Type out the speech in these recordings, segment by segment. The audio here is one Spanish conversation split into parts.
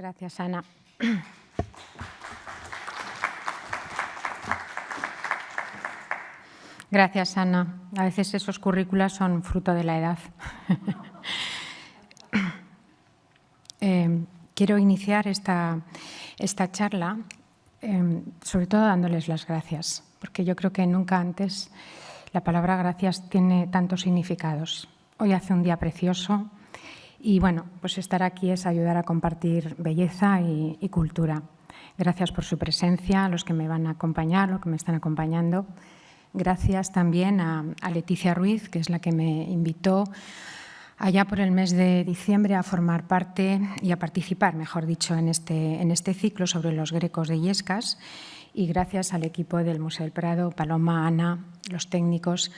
Gracias, Ana. Gracias, Ana. A veces esos currículas son fruto de la edad. Quiero iniciar esta charla sobre todo dándoles las gracias, porque yo creo que nunca antes la palabra gracias tiene tantos significados. Hoy hace un día precioso y, bueno, pues estar aquí es ayudar a compartir belleza y cultura. Gracias por su presencia, a los que me van a acompañar, los que me están acompañando. Gracias también a Leticia Ruiz, que es la que me invitó allá por el mes de diciembre a formar parte y a participar, mejor dicho, en este ciclo sobre los grecos de Illescas. Y gracias al equipo del Museo del Prado, Paloma, Ana, los técnicos,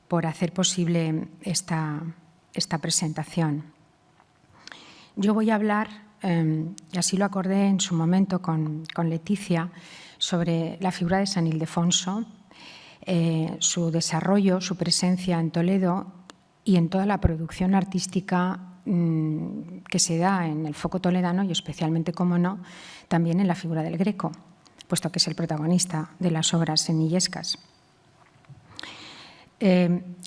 por hacer posible esta presentación. Yo voy a hablar, y así lo acordé en su momento con Leticia, sobre la figura de San Ildefonso, su desarrollo, su presencia en Toledo y en toda la producción artística que se da en el foco toledano y especialmente, como no, también en la figura del Greco, puesto que es el protagonista de las obras en Illescas.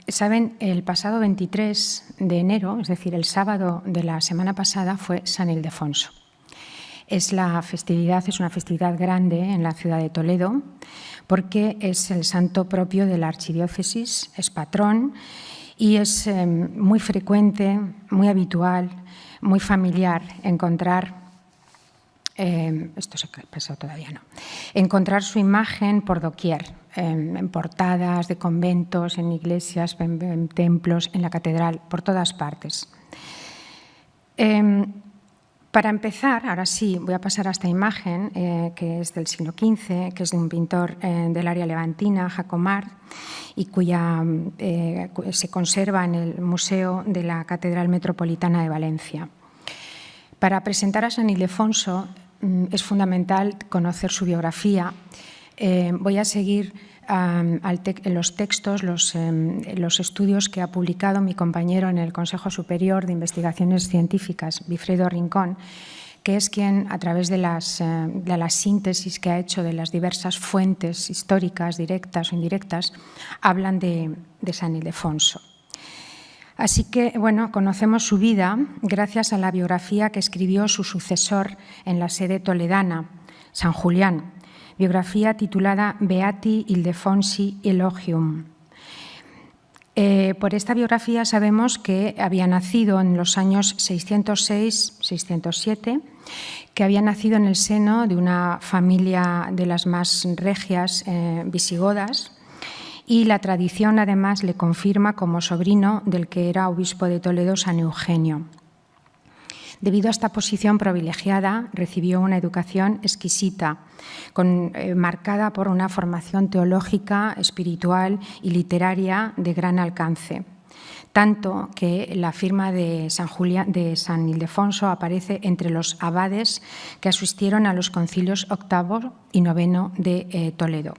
Saben, el pasado 23 de enero, es decir, el sábado de la semana pasada, fue San Ildefonso. Es una festividad grande en la ciudad de Toledo, porque es el santo propio de la archidiócesis, es patrón y es muy frecuente, muy habitual, muy familiar encontrar, esto se ha pasado todavía, no, encontrar su imagen por doquier, en portadas de conventos, en iglesias, en templos, en la catedral, por todas partes. Para empezar, ahora sí, voy a pasar a esta imagen, que es del siglo XV, que es de un pintor del área levantina, Jacomar, y se conserva en el Museo de la Catedral Metropolitana de Valencia. Para presentar a San Ildefonso es fundamental conocer su biografía. Voy a seguir los textos, los estudios que ha publicado mi compañero en el Consejo Superior de Investigaciones Científicas, Wilfredo Rincón, que es quien, a través de la síntesis que ha hecho de las diversas fuentes históricas, directas o indirectas, hablan de San Ildefonso. Así que, bueno, conocemos su vida gracias a la biografía que escribió su sucesor en la sede toledana, San Julián, biografía titulada Beati Ildefonsi Elogium. Por esta biografía sabemos que había nacido en los años 606-607, que había nacido en el seno de una familia de las más regias visigodas, y la tradición además le confirma como sobrino del que era obispo de Toledo, San Eugenio. Debido a esta posición privilegiada, recibió una educación exquisita, marcada por una formación teológica, espiritual y literaria de gran alcance, tanto que la firma de San Ildefonso aparece entre los abades que asistieron a los concilios VIII y IX de Toledo.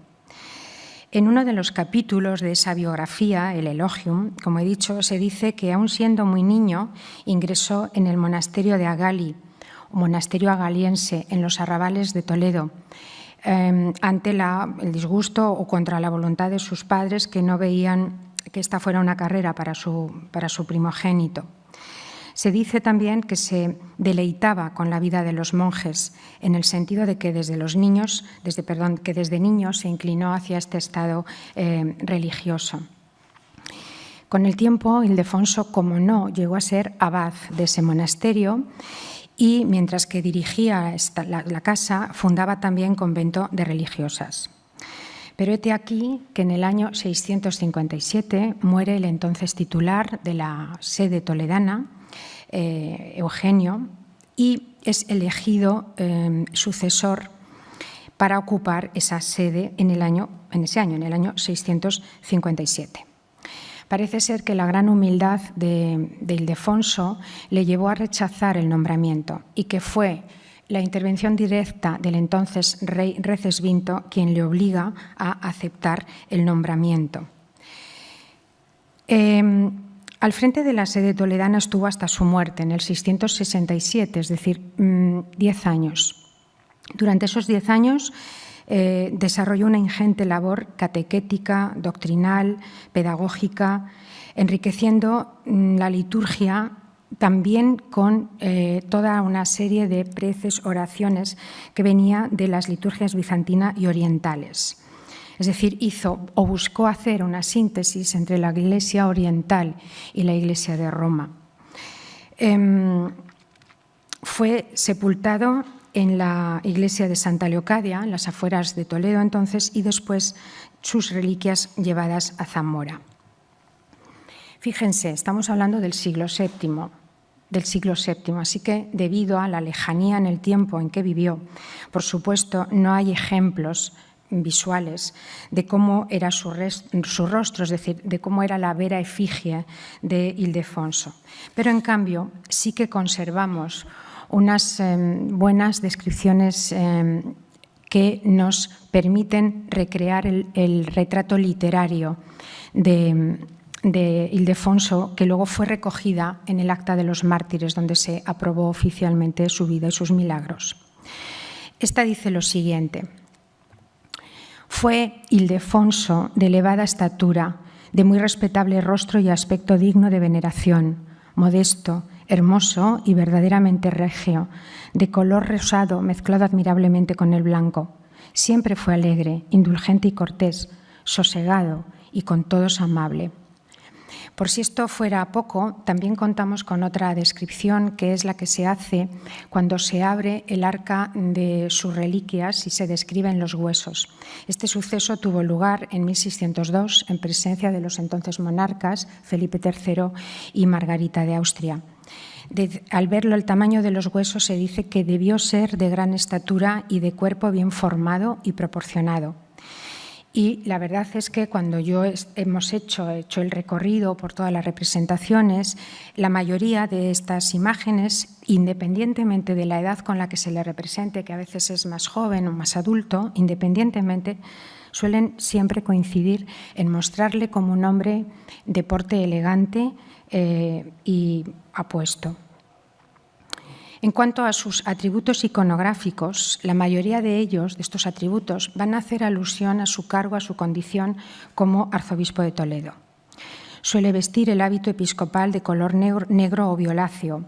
En uno de los capítulos de esa biografía, el Elogium, como he dicho, se dice que, aun siendo muy niño, ingresó en el monasterio de Agali, monasterio agaliense, en los arrabales de Toledo, ante el disgusto o contra la voluntad de sus padres, que no veían que esta fuera una carrera para su primogénito. Se dice también que se deleitaba con la vida de los monjes, en el sentido de que desde niño se inclinó hacia este estado religioso. Con el tiempo, Ildefonso, como no, llegó a ser abad de ese monasterio y, mientras que dirigía la casa, fundaba también convento de religiosas. Pero hete aquí que en el año 657 muere el entonces titular de la sede toledana, Eugenio, y es elegido sucesor para ocupar esa sede en el año 657. Parece ser que la gran humildad de Ildefonso le llevó a rechazar el nombramiento y que fue la intervención directa del entonces rey Recesvinto quien le obliga a aceptar el nombramiento. Al frente de la sede toledana estuvo hasta su muerte en el 667, es decir, 10 años. Durante esos 10 años desarrolló una ingente labor catequética, doctrinal, pedagógica, enriqueciendo la liturgia también con toda una serie de preces, oraciones que venía de las liturgias bizantina y orientales. Es decir, hizo o buscó hacer una síntesis entre la Iglesia oriental y la Iglesia de Roma. Fue sepultado en la iglesia de Santa Leocadia, en las afueras de Toledo entonces, y después sus reliquias llevadas a Zamora. Fíjense, estamos hablando del siglo VII, así que debido a la lejanía en el tiempo en que vivió, por supuesto, no hay ejemplos visuales de cómo era su rostro, es decir, de cómo era la vera efigie de Ildefonso. Pero, en cambio, sí que conservamos unas buenas descripciones que nos permiten recrear el retrato literario de Ildefonso, que luego fue recogida en el Acta de los Mártires, donde se aprobó oficialmente su vida y sus milagros. Esta dice lo siguiente: fue Ildefonso de elevada estatura, de muy respetable rostro y aspecto digno de veneración, modesto, hermoso y verdaderamente regio, de color rosado mezclado admirablemente con el blanco. Siempre fue alegre, indulgente y cortés, sosegado y con todos amable. Por si esto fuera poco, también contamos con otra descripción, que es la que se hace cuando se abre el arca de sus reliquias y se describen los huesos. Este suceso tuvo lugar en 1602 en presencia de los entonces monarcas Felipe III y Margarita de Austria. Al verlo, el tamaño de los huesos se dice que debió ser de gran estatura y de cuerpo bien formado y proporcionado. Y la verdad es que cuando hemos hecho el recorrido por todas las representaciones, la mayoría de estas imágenes, independientemente de la edad con la que se le represente, que a veces es más joven o más adulto, independientemente, suelen siempre coincidir en mostrarle como un hombre de porte elegante y apuesto. En cuanto a sus atributos iconográficos, la mayoría de ellos, de estos atributos, van a hacer alusión a su cargo, a su condición como arzobispo de Toledo. Suele vestir el hábito episcopal de color negro o violáceo,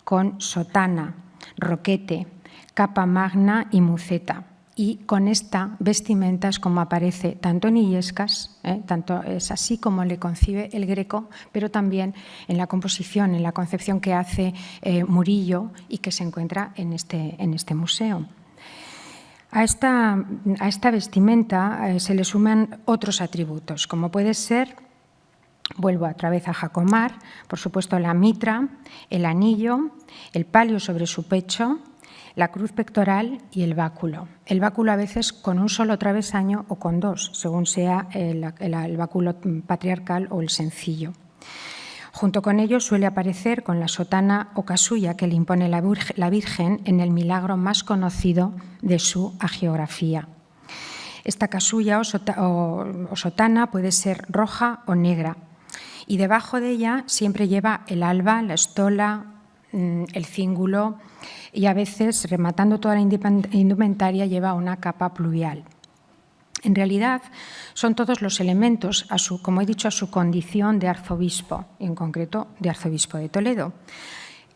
con sotana, roquete, capa magna y muceta. Y con esta vestimenta es como aparece tanto en Illescas, tanto es así como le concibe el Greco, pero también en la composición, en la concepción que hace Murillo y que se encuentra en este museo. A esta vestimenta se le suman otros atributos, como puede ser, vuelvo otra vez a Jacomar, por supuesto la mitra, el anillo, el palio sobre su pecho, la cruz pectoral y el báculo. El báculo a veces con un solo travesaño o con dos, según sea el báculo patriarcal o el sencillo. Junto con ello suele aparecer con la sotana o casulla que le impone la Virgen en el milagro más conocido de su hagiografía. Esta casulla o sotana puede ser roja o negra y debajo de ella siempre lleva el alba, la estola, el cíngulo y a veces, rematando toda la indumentaria, lleva una capa pluvial. En realidad, son todos los elementos, como he dicho, a su condición de arzobispo, en concreto de arzobispo de Toledo.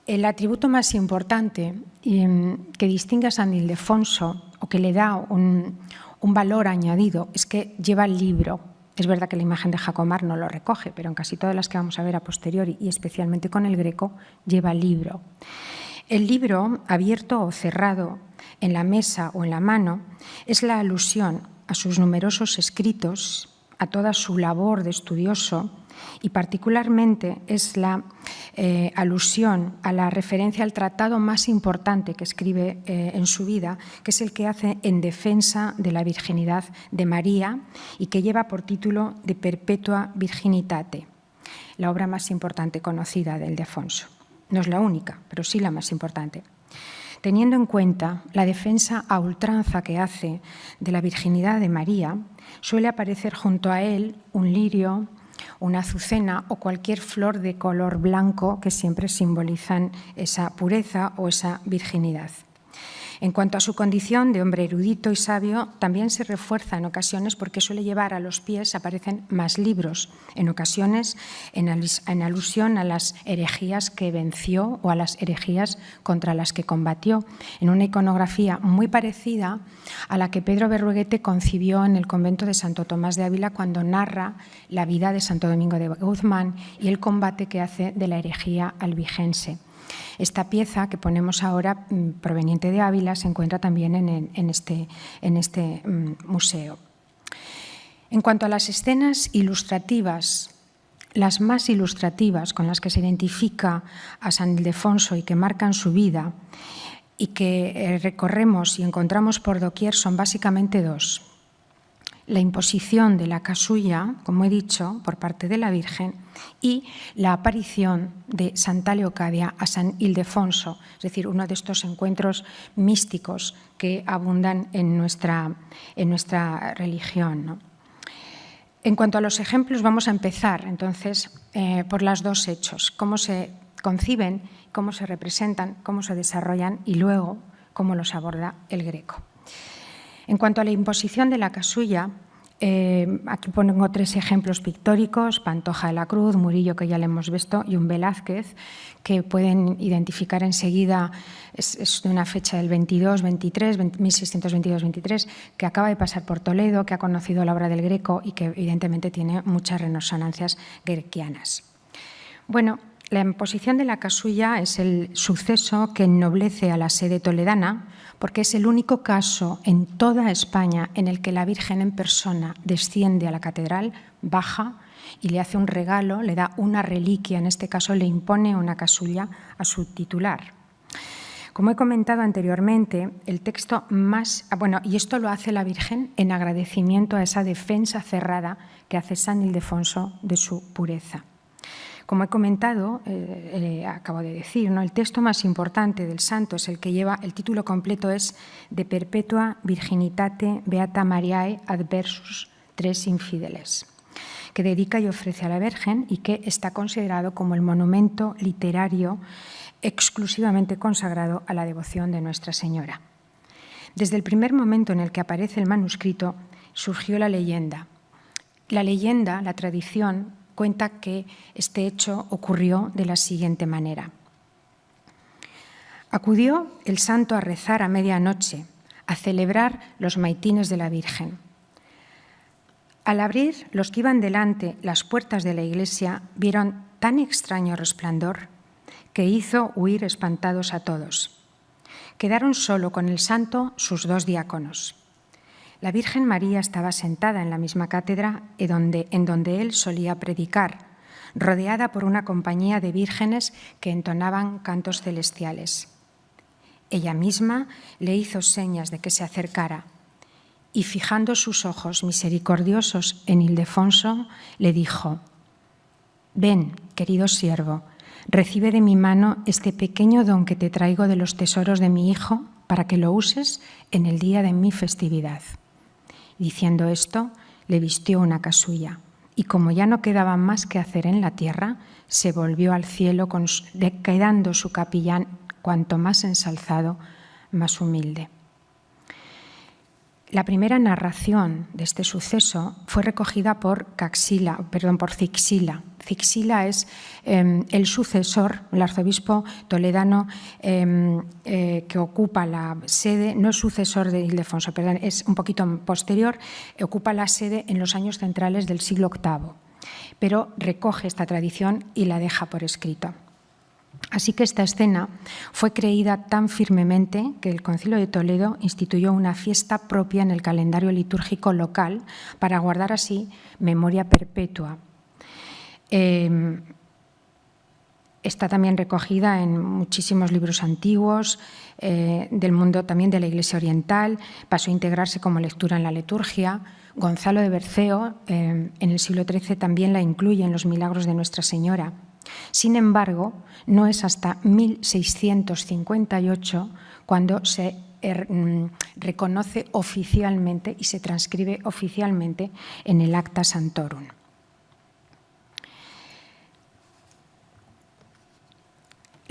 El atributo más importante que distingue a San Ildefonso o que le da un valor añadido es que lleva el libro. Es verdad que la imagen de Jacomar no lo recoge, pero en casi todas las que vamos a ver a posteriori, y especialmente con el Greco, lleva el libro. El libro, abierto o cerrado en la mesa o en la mano, es la alusión a sus numerosos escritos, a toda su labor de estudioso, y particularmente es la alusión a la referencia al tratado más importante que escribe en su vida, que es el que hace en defensa de la virginidad de María y que lleva por título De Perpetua Virginitate, la obra más importante conocida de Ildefonso. No es la única, pero sí la más importante. Teniendo en cuenta la defensa a ultranza que hace de la virginidad de María, suele aparecer junto a él un lirio, una azucena o cualquier flor de color blanco que siempre simbolizan esa pureza o esa virginidad. En cuanto a su condición de hombre erudito y sabio, también se refuerza en ocasiones porque suele llevar a los pies, aparecen más libros, en ocasiones en alusión a las herejías que venció o a las herejías contra las que combatió, en una iconografía muy parecida a la que Pedro Berruguete concibió en el convento de Santo Tomás de Ávila cuando narra la vida de Santo Domingo de Guzmán y el combate que hace de la herejía albigense. Esta pieza que ponemos ahora, proveniente de Ávila, se encuentra también en este museo. En cuanto a las escenas ilustrativas, las más ilustrativas con las que se identifica a San Ildefonso y que marcan su vida y que recorremos y encontramos por doquier son básicamente dos. La imposición de la casulla, como he dicho, por parte de la Virgen, y la aparición de Santa Leocadia a San Ildefonso, es decir, uno de estos encuentros místicos que abundan en nuestra religión, ¿no? En cuanto a los ejemplos, vamos a empezar entonces por los dos hechos, cómo se conciben, cómo se representan, cómo se desarrollan y luego cómo los aborda el Greco. En cuanto a la imposición de la casulla, aquí pongo 3 ejemplos pictóricos, Pantoja de la Cruz, Murillo, que ya le hemos visto, y un Velázquez, que pueden identificar enseguida, es de una fecha del 1622-23, que acaba de pasar por Toledo, que ha conocido la obra del Greco y que evidentemente tiene muchas resonancias grequianas. Bueno, la imposición de la casulla es el suceso que ennoblece a la sede toledana, porque es el único caso en toda España en el que la Virgen en persona desciende a la catedral, baja y le hace un regalo, le da una reliquia, en este caso le impone una casulla a su titular. Como he comentado anteriormente, el texto más... Bueno, y esto lo hace la Virgen en agradecimiento a esa defensa cerrada que hace San Ildefonso de su pureza. Como he comentado, acabo de decir, ¿no? El texto más importante del santo es el que lleva, el título completo es De Perpetua Virginitate Beata Mariae Adversus Tres Infideles, que dedica y ofrece a la Virgen y que está considerado como el monumento literario exclusivamente consagrado a la devoción de Nuestra Señora. Desde el primer momento en el que aparece el manuscrito, surgió la leyenda. La leyenda, la tradición, cuenta que este hecho ocurrió de la siguiente manera. Acudió el santo a rezar a medianoche, a celebrar los maitines de la Virgen. Al abrir, los que iban delante las puertas de la iglesia vieron tan extraño resplandor que hizo huir espantados a todos. Quedaron solo con el santo sus 2 diáconos. La Virgen María estaba sentada en la misma cátedra en donde él solía predicar, rodeada por una compañía de vírgenes que entonaban cantos celestiales. Ella misma le hizo señas de que se acercara y, fijando sus ojos misericordiosos en Ildefonso, le dijo: «Ven, querido siervo, recibe de mi mano este pequeño don que te traigo de los tesoros de mi hijo para que lo uses en el día de mi festividad». Diciendo esto, le vistió una casulla y, como ya no quedaba más que hacer en la tierra, se volvió al cielo, quedando su capellán cuanto más ensalzado, más humilde. La primera narración de este suceso fue recogida por Cixila. Cixila es el sucesor, el arzobispo toledano que ocupa la sede, no es sucesor de Ildefonso, perdón, es un poquito posterior, ocupa la sede en los años centrales del siglo VIII, pero recoge esta tradición y la deja por escrito. Así que esta escena fue creída tan firmemente que el Concilio de Toledo instituyó una fiesta propia en el calendario litúrgico local para guardar así memoria perpetua. Está también recogida en muchísimos libros antiguos del mundo también de la Iglesia Oriental, pasó a integrarse como lectura en la liturgia. Gonzalo de Berceo en el siglo XIII también la incluye en los milagros de Nuestra Señora. Sin embargo, no es hasta 1658 cuando se reconoce oficialmente y se transcribe oficialmente en el Acta Santorum.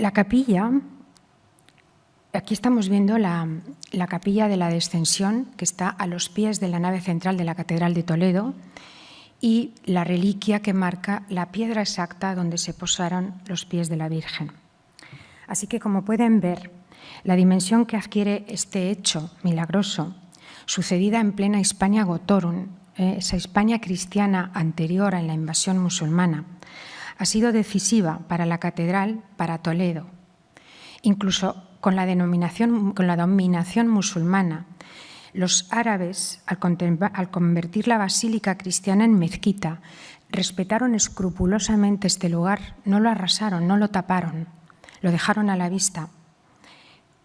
La capilla, aquí estamos viendo la capilla de la Descensión, que está a los pies de la nave central de la Catedral de Toledo, y la reliquia que marca la piedra exacta donde se posaron los pies de la Virgen. Así que, como pueden ver, la dimensión que adquiere este hecho milagroso, sucedida en plena Hispania Gotorum, esa Hispania cristiana anterior a la invasión musulmana, ha sido decisiva para la catedral, para Toledo. Incluso con la dominación musulmana, los árabes, al convertir la basílica cristiana en mezquita, respetaron escrupulosamente este lugar, no lo arrasaron, no lo taparon, lo dejaron a la vista,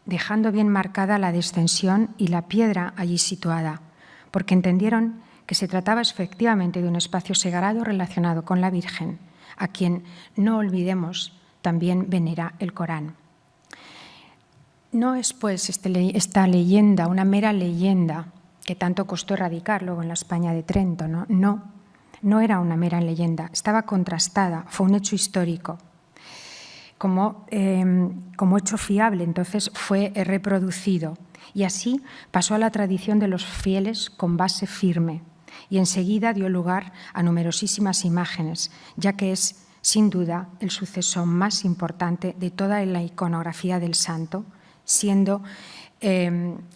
dejando bien marcada la descensión y la piedra allí situada, porque entendieron que se trataba efectivamente de un espacio sagrado relacionado con la Virgen, a quien, no olvidemos, también venera el Corán. No es, pues, esta leyenda una mera leyenda que tanto costó erradicar luego en la España de Trento, ¿no? No era una mera leyenda, estaba contrastada, fue un hecho histórico. Como hecho fiable, entonces fue reproducido y así pasó a la tradición de los fieles con base firme y enseguida dio lugar a numerosísimas imágenes, ya que es, sin duda, el suceso más importante de toda la iconografía del santo, siendo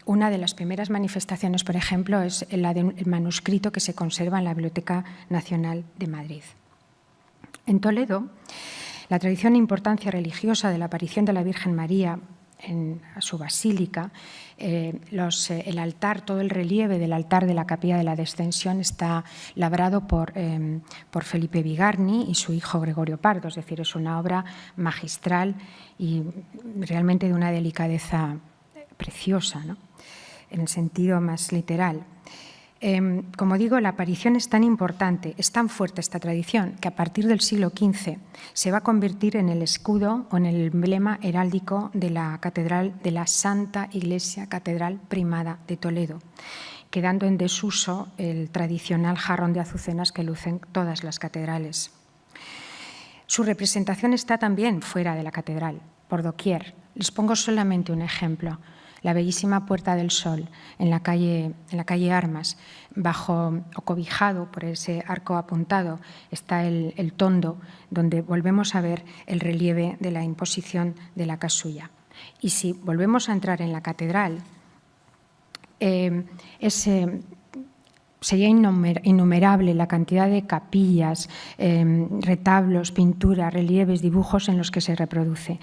una de las primeras manifestaciones, por ejemplo, es la del manuscrito que se conserva en la Biblioteca Nacional de Madrid. En Toledo, la tradición e importancia religiosa de la aparición de la Virgen María en su basílica, el altar, todo el relieve del altar de la Capilla de la Descensión está labrado por Felipe Bigarni y su hijo Gregorio Pardo, es decir, es una obra magistral y realmente de una delicadeza preciosa, ¿no? En el sentido más literal. Como digo, la aparición es tan importante, es tan fuerte esta tradición, que a partir del siglo XV se va a convertir en el escudo o en el emblema heráldico de la catedral de la Santa Iglesia Catedral Primada de Toledo, quedando en desuso el tradicional jarrón de azucenas que lucen todas las catedrales. Su representación está también fuera de la catedral, por doquier. Les pongo solamente un ejemplo. La bellísima Puerta del Sol en la calle Armas, bajo o cobijado por ese arco apuntado, está el tondo, donde volvemos a ver el relieve de la imposición de la casulla. Y si volvemos a entrar en la catedral, sería innumerable la cantidad de capillas, retablos, pinturas, relieves, dibujos en los que se reproduce.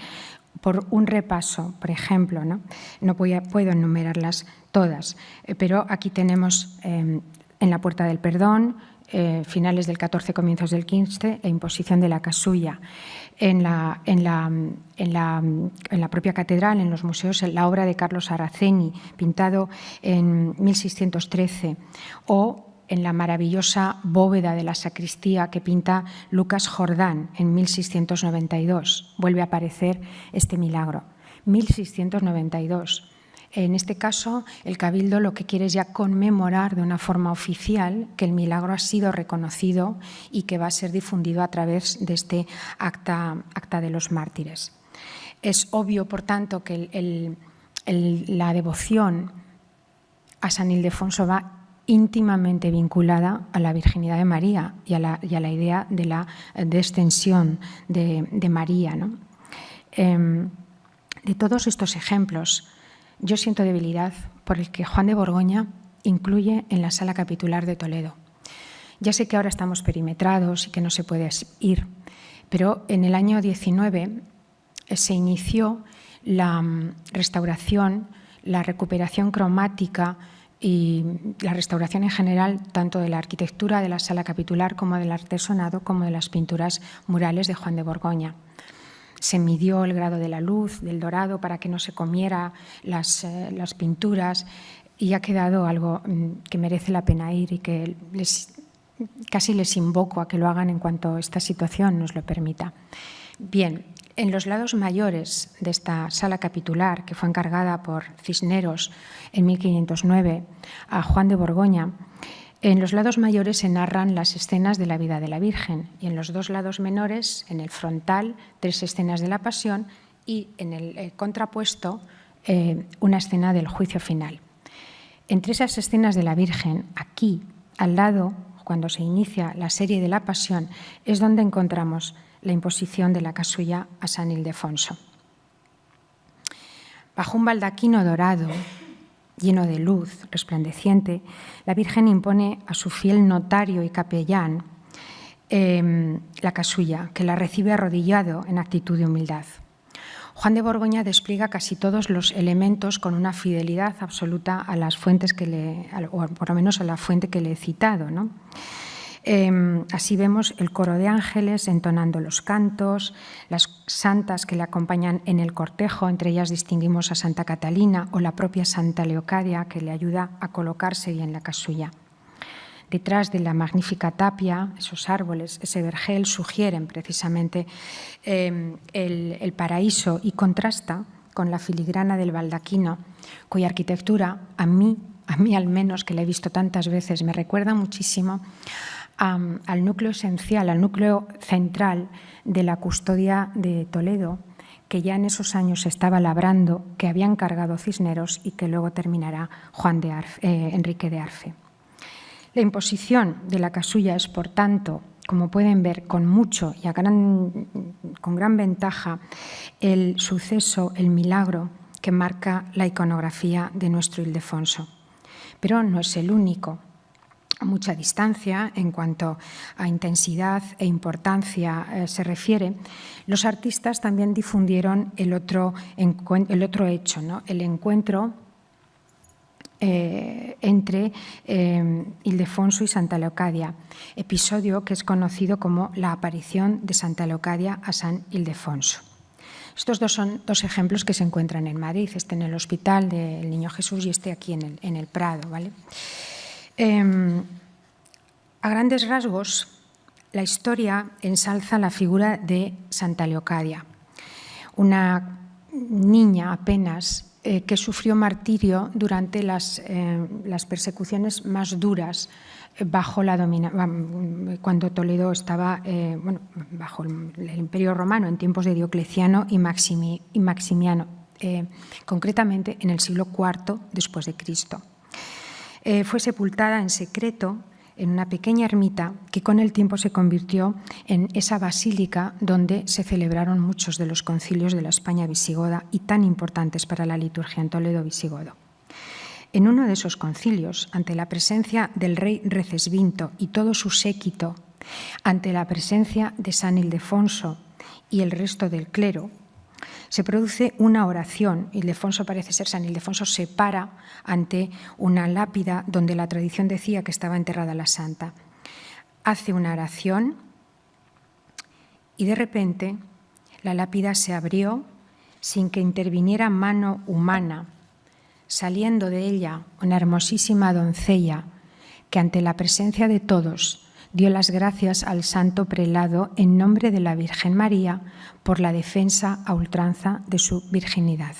Por un repaso, por ejemplo, no puedo enumerarlas todas, pero aquí tenemos en la Puerta del Perdón, finales del XIV, comienzos del XV, la imposición de la casulla. En la propia catedral, en los museos, la obra de Carlos Araceni, pintado en 1613, o en la maravillosa bóveda de la sacristía que pinta Lucas Jordán en 1692. Vuelve a aparecer este milagro. 1692. En este caso, el Cabildo lo que quiere es ya conmemorar de una forma oficial que el milagro ha sido reconocido y que va a ser difundido a través de este acta de los mártires. Es obvio, por tanto, que la devoción a San Ildefonso va íntimamente vinculada a la virginidad de María y a la idea de la descensión de María, ¿no? De todos estos ejemplos, yo siento debilidad por el que Juan de Borgoña incluye en la sala capitular de Toledo. Ya sé que ahora estamos perimetrados y que no se puede ir, pero en el año 19 se inició la restauración, la recuperación cromática y la restauración en general tanto de la arquitectura de la sala capitular como del artesonado como de las pinturas murales de Juan de Borgoña. Se midió el grado de la luz, del dorado, para que no se comiera las pinturas y ha quedado algo que merece la pena ir y que casi les invoco a que lo hagan en cuanto esta situación nos lo permita. Bien, en los lados mayores de esta sala capitular, que fue encargada por Cisneros en 1509 a Juan de Borgoña, en los lados mayores se narran las escenas de la vida de la Virgen y en los dos lados menores, en el frontal, 3 escenas de la Pasión y en el contrapuesto una escena del juicio final. Entre esas escenas de la Virgen, aquí, al lado, cuando se inicia la serie de la Pasión, es donde encontramos la imposición de la casulla a San Ildefonso. Bajo un baldaquino dorado, lleno de luz, resplandeciente, la Virgen impone a su fiel notario y capellán la casulla, que la recibe arrodillado en actitud de humildad. Juan de Borgoña despliega casi todos los elementos con una fidelidad absoluta a las fuentes o por lo menos a la fuente que le he citado, ¿no? Así vemos el coro de ángeles entonando los cantos, las santas que le acompañan en el cortejo, entre ellas distinguimos a Santa Catalina o la propia Santa Leocadia, que le ayuda a colocarse bien la casulla. Detrás de la magnífica tapia, esos árboles, ese vergel, sugieren precisamente el paraíso y contrasta con la filigrana del baldaquino, cuya arquitectura, a mí al menos, que la he visto tantas veces, me recuerda muchísimo al núcleo esencial, al núcleo central de la custodia de Toledo, que ya en esos años se estaba labrando, que había encargado Cisneros y que luego terminará Enrique de Arfe. La imposición de la casulla es, por tanto, como pueden ver, con mucho y con gran ventaja, el suceso, el milagro que marca la iconografía de nuestro Ildefonso. Pero no es el único. A mucha distancia, en cuanto a intensidad e importancia se refiere, los artistas también difundieron el otro hecho, ¿no? El encuentro entre Ildefonso y Santa Leocadia, episodio que es conocido como la aparición de Santa Leocadia a San Ildefonso. Estos dos son dos ejemplos que se encuentran en Madrid, este en el Hospital del Niño Jesús y este aquí en el Prado, ¿vale? A grandes rasgos, la historia ensalza la figura de Santa Leocadia, una niña apenas que sufrió martirio durante las persecuciones más duras bajo cuando Toledo estaba bajo el Imperio Romano, en tiempos de Diocleciano y Maximiano, concretamente en el siglo IV después de Cristo. Fue sepultada en secreto en una pequeña ermita que con el tiempo se convirtió en esa basílica donde se celebraron muchos de los concilios de la España visigoda y tan importantes para la liturgia en Toledo visigodo. En uno de esos concilios, ante la presencia del rey Recesvinto y todo su séquito, ante la presencia de San Ildefonso y el resto del clero, se produce una oración. Ildefonso, parece ser, San Ildefonso se para ante una lápida donde la tradición decía que estaba enterrada la santa. Hace una oración y de repente la lápida se abrió sin que interviniera mano humana, saliendo de ella una hermosísima doncella que ante la presencia de todos dio las gracias al santo prelado en nombre de la Virgen María por la defensa a ultranza de su virginidad.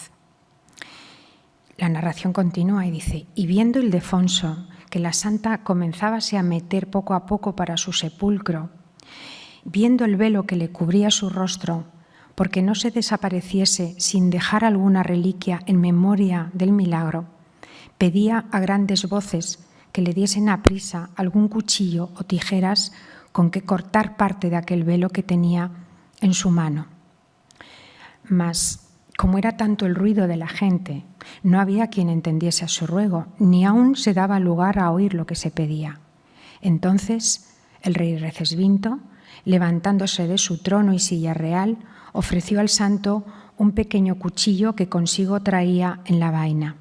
La narración continúa y dice: y viendo Ildefonso que la santa comenzábase a meter poco a poco para su sepulcro, viendo el velo que le cubría su rostro, porque no se desapareciese sin dejar alguna reliquia en memoria del milagro, pedía a grandes voces que le diesen aprisa algún cuchillo o tijeras con que cortar parte de aquel velo que tenía en su mano. Mas, como era tanto el ruido de la gente, no había quien entendiese a su ruego, ni aún se daba lugar a oír lo que se pedía. Entonces, el rey Recesvinto, levantándose de su trono y silla real, ofreció al santo un pequeño cuchillo que consigo traía en la vaina.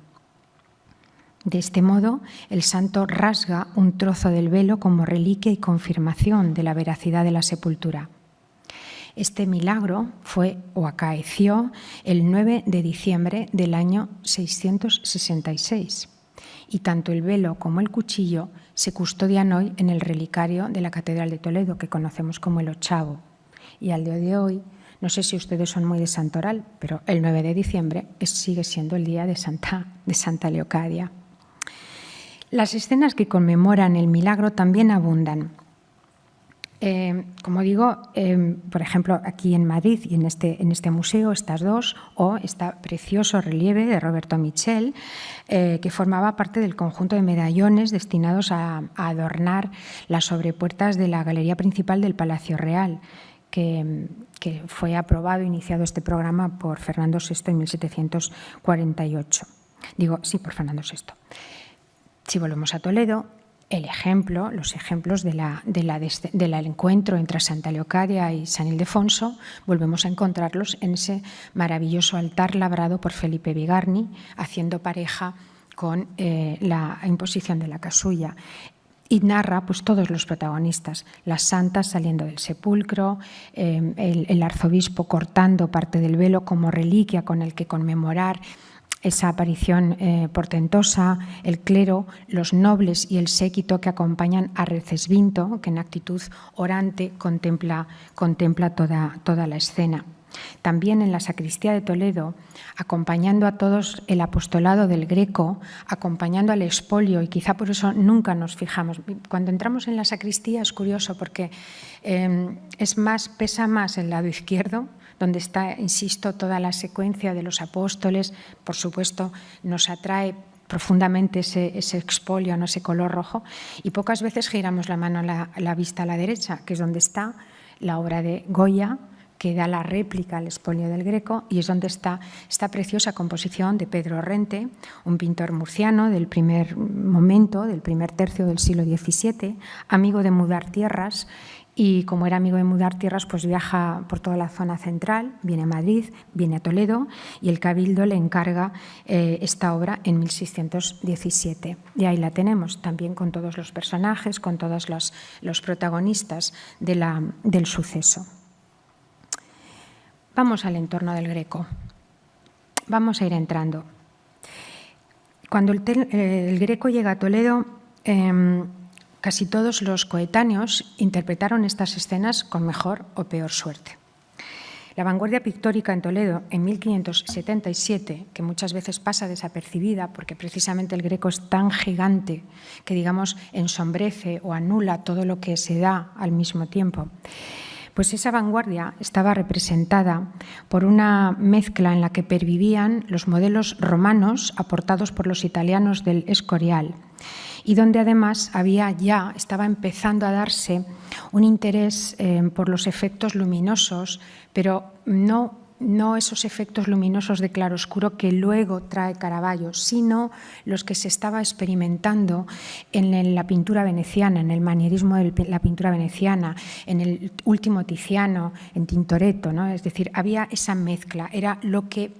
De este modo, el santo rasga un trozo del velo como reliquia y confirmación de la veracidad de la sepultura. Este milagro acaeció el 9 de diciembre del año 666 y tanto el velo como el cuchillo se custodian hoy en el relicario de la Catedral de Toledo, que conocemos como el Ochavo. Y al día de hoy, no sé si ustedes son muy de santoral, pero el 9 de diciembre sigue siendo el día de Santa Leocadia. Las escenas que conmemoran el milagro también abundan. Como digo, por ejemplo, aquí en Madrid y en este museo, estas dos, o este precioso relieve de Roberto Michel, que formaba parte del conjunto de medallones destinados a adornar las sobrepuertas de la galería principal del Palacio Real, que fue aprobado e iniciado este programa por Fernando VI en 1748. Por Fernando VI. Si volvemos a Toledo, los ejemplos del encuentro entre Santa Leocadia y San Ildefonso, volvemos a encontrarlos en ese maravilloso altar labrado por Felipe Bigarni, haciendo pareja con la imposición de la casulla. Y narra pues, todos los protagonistas, las santas saliendo del sepulcro, el arzobispo cortando parte del velo como reliquia con el que conmemorar esa aparición portentosa, el clero, los nobles y el séquito que acompañan a Recesvinto, que en actitud orante contempla toda la escena. También en la sacristía de Toledo, acompañando a todos el apostolado del Greco, acompañando al expolio, y quizá por eso nunca nos fijamos. Cuando entramos en la sacristía es curioso porque pesa más el lado izquierdo, donde está, insisto, toda la secuencia de los apóstoles. Por supuesto, nos atrae profundamente ese expolio, ¿no? Ese color rojo, y pocas veces giramos la vista a la derecha, que es donde está la obra de Goya, que da la réplica al expolio del Greco, y es donde está esta preciosa composición de Pedro Rente, un pintor murciano del primer momento, del primer tercio del siglo XVII, amigo de mudar tierras. Y como era amigo de mudar tierras, pues viaja por toda la zona central, viene a Madrid, viene a Toledo, y el Cabildo le encarga esta obra en 1617. Y ahí la tenemos, también con todos los personajes, con todos los protagonistas del suceso. Vamos al entorno del Greco. Vamos a ir entrando. Cuando el Greco llega a Toledo, casi todos los coetáneos interpretaron estas escenas con mejor o peor suerte. La vanguardia pictórica en Toledo, en 1577, que muchas veces pasa desapercibida porque precisamente el Greco es tan gigante que, digamos, ensombrece o anula todo lo que se da al mismo tiempo, pues esa vanguardia estaba representada por una mezcla en la que pervivían los modelos romanos aportados por los italianos del Escorial, y donde además estaba empezando a darse un interés por los efectos luminosos, pero no esos efectos luminosos de claroscuro que luego trae Caravaggio, sino los que se estaba experimentando en la pintura veneciana, en el manierismo de la pintura veneciana, en el último Tiziano, en Tintoretto, ¿no? Es decir, había esa mezcla, era lo que,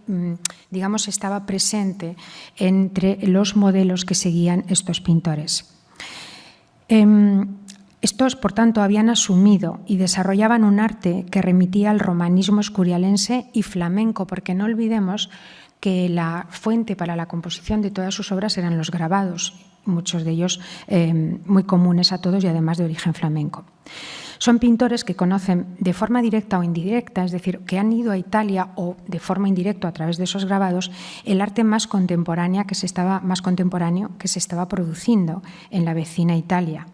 digamos, estaba presente entre los modelos que seguían estos pintores. Estos, por tanto, habían asumido y desarrollaban un arte que remitía al romanismo escurialense y flamenco, porque no olvidemos que la fuente para la composición de todas sus obras eran los grabados, muchos de ellos muy comunes a todos y además de origen flamenco. Son pintores que conocen de forma directa o indirecta, es decir, que han ido a Italia o de forma indirecta a través de esos grabados, el arte más contemporáneo que se estaba produciendo en la vecina Italia.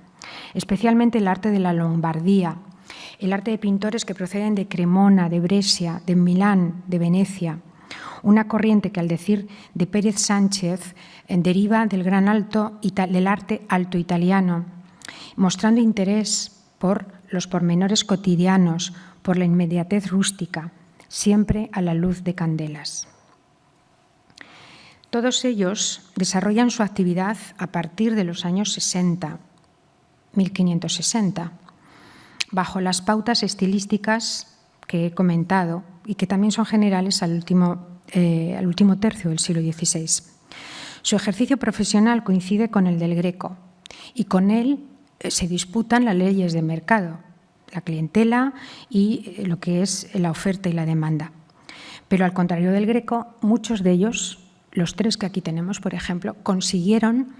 Especialmente el arte de la Lombardía, el arte de pintores que proceden de Cremona, de Brescia, de Milán, de Venecia, una corriente que, al decir de Pérez Sánchez, deriva del del arte alto italiano, mostrando interés por los pormenores cotidianos, por la inmediatez rústica, siempre a la luz de candelas. Todos ellos desarrollan su actividad a partir de los años 1560, bajo las pautas estilísticas que he comentado y que también son generales al último tercio del siglo XVI. Su ejercicio profesional coincide con el del Greco y con él se disputan las leyes de mercado, la clientela y lo que es la oferta y la demanda. Pero al contrario del Greco, muchos de ellos, los tres que aquí tenemos, por ejemplo, consiguieron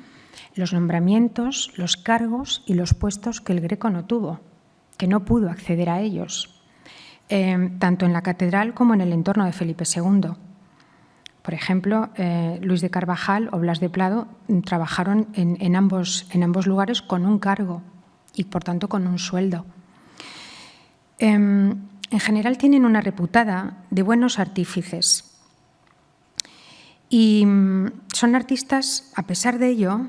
los nombramientos, los cargos y los puestos que el Greco no tuvo, que no pudo acceder a ellos, tanto en la catedral como en el entorno de Felipe II. Por ejemplo, Luis de Carvajal o Blas de Prado trabajaron en ambos lugares con un cargo y, por tanto, con un sueldo. En general tienen una reputada de buenos artífices y son artistas, a pesar de ello,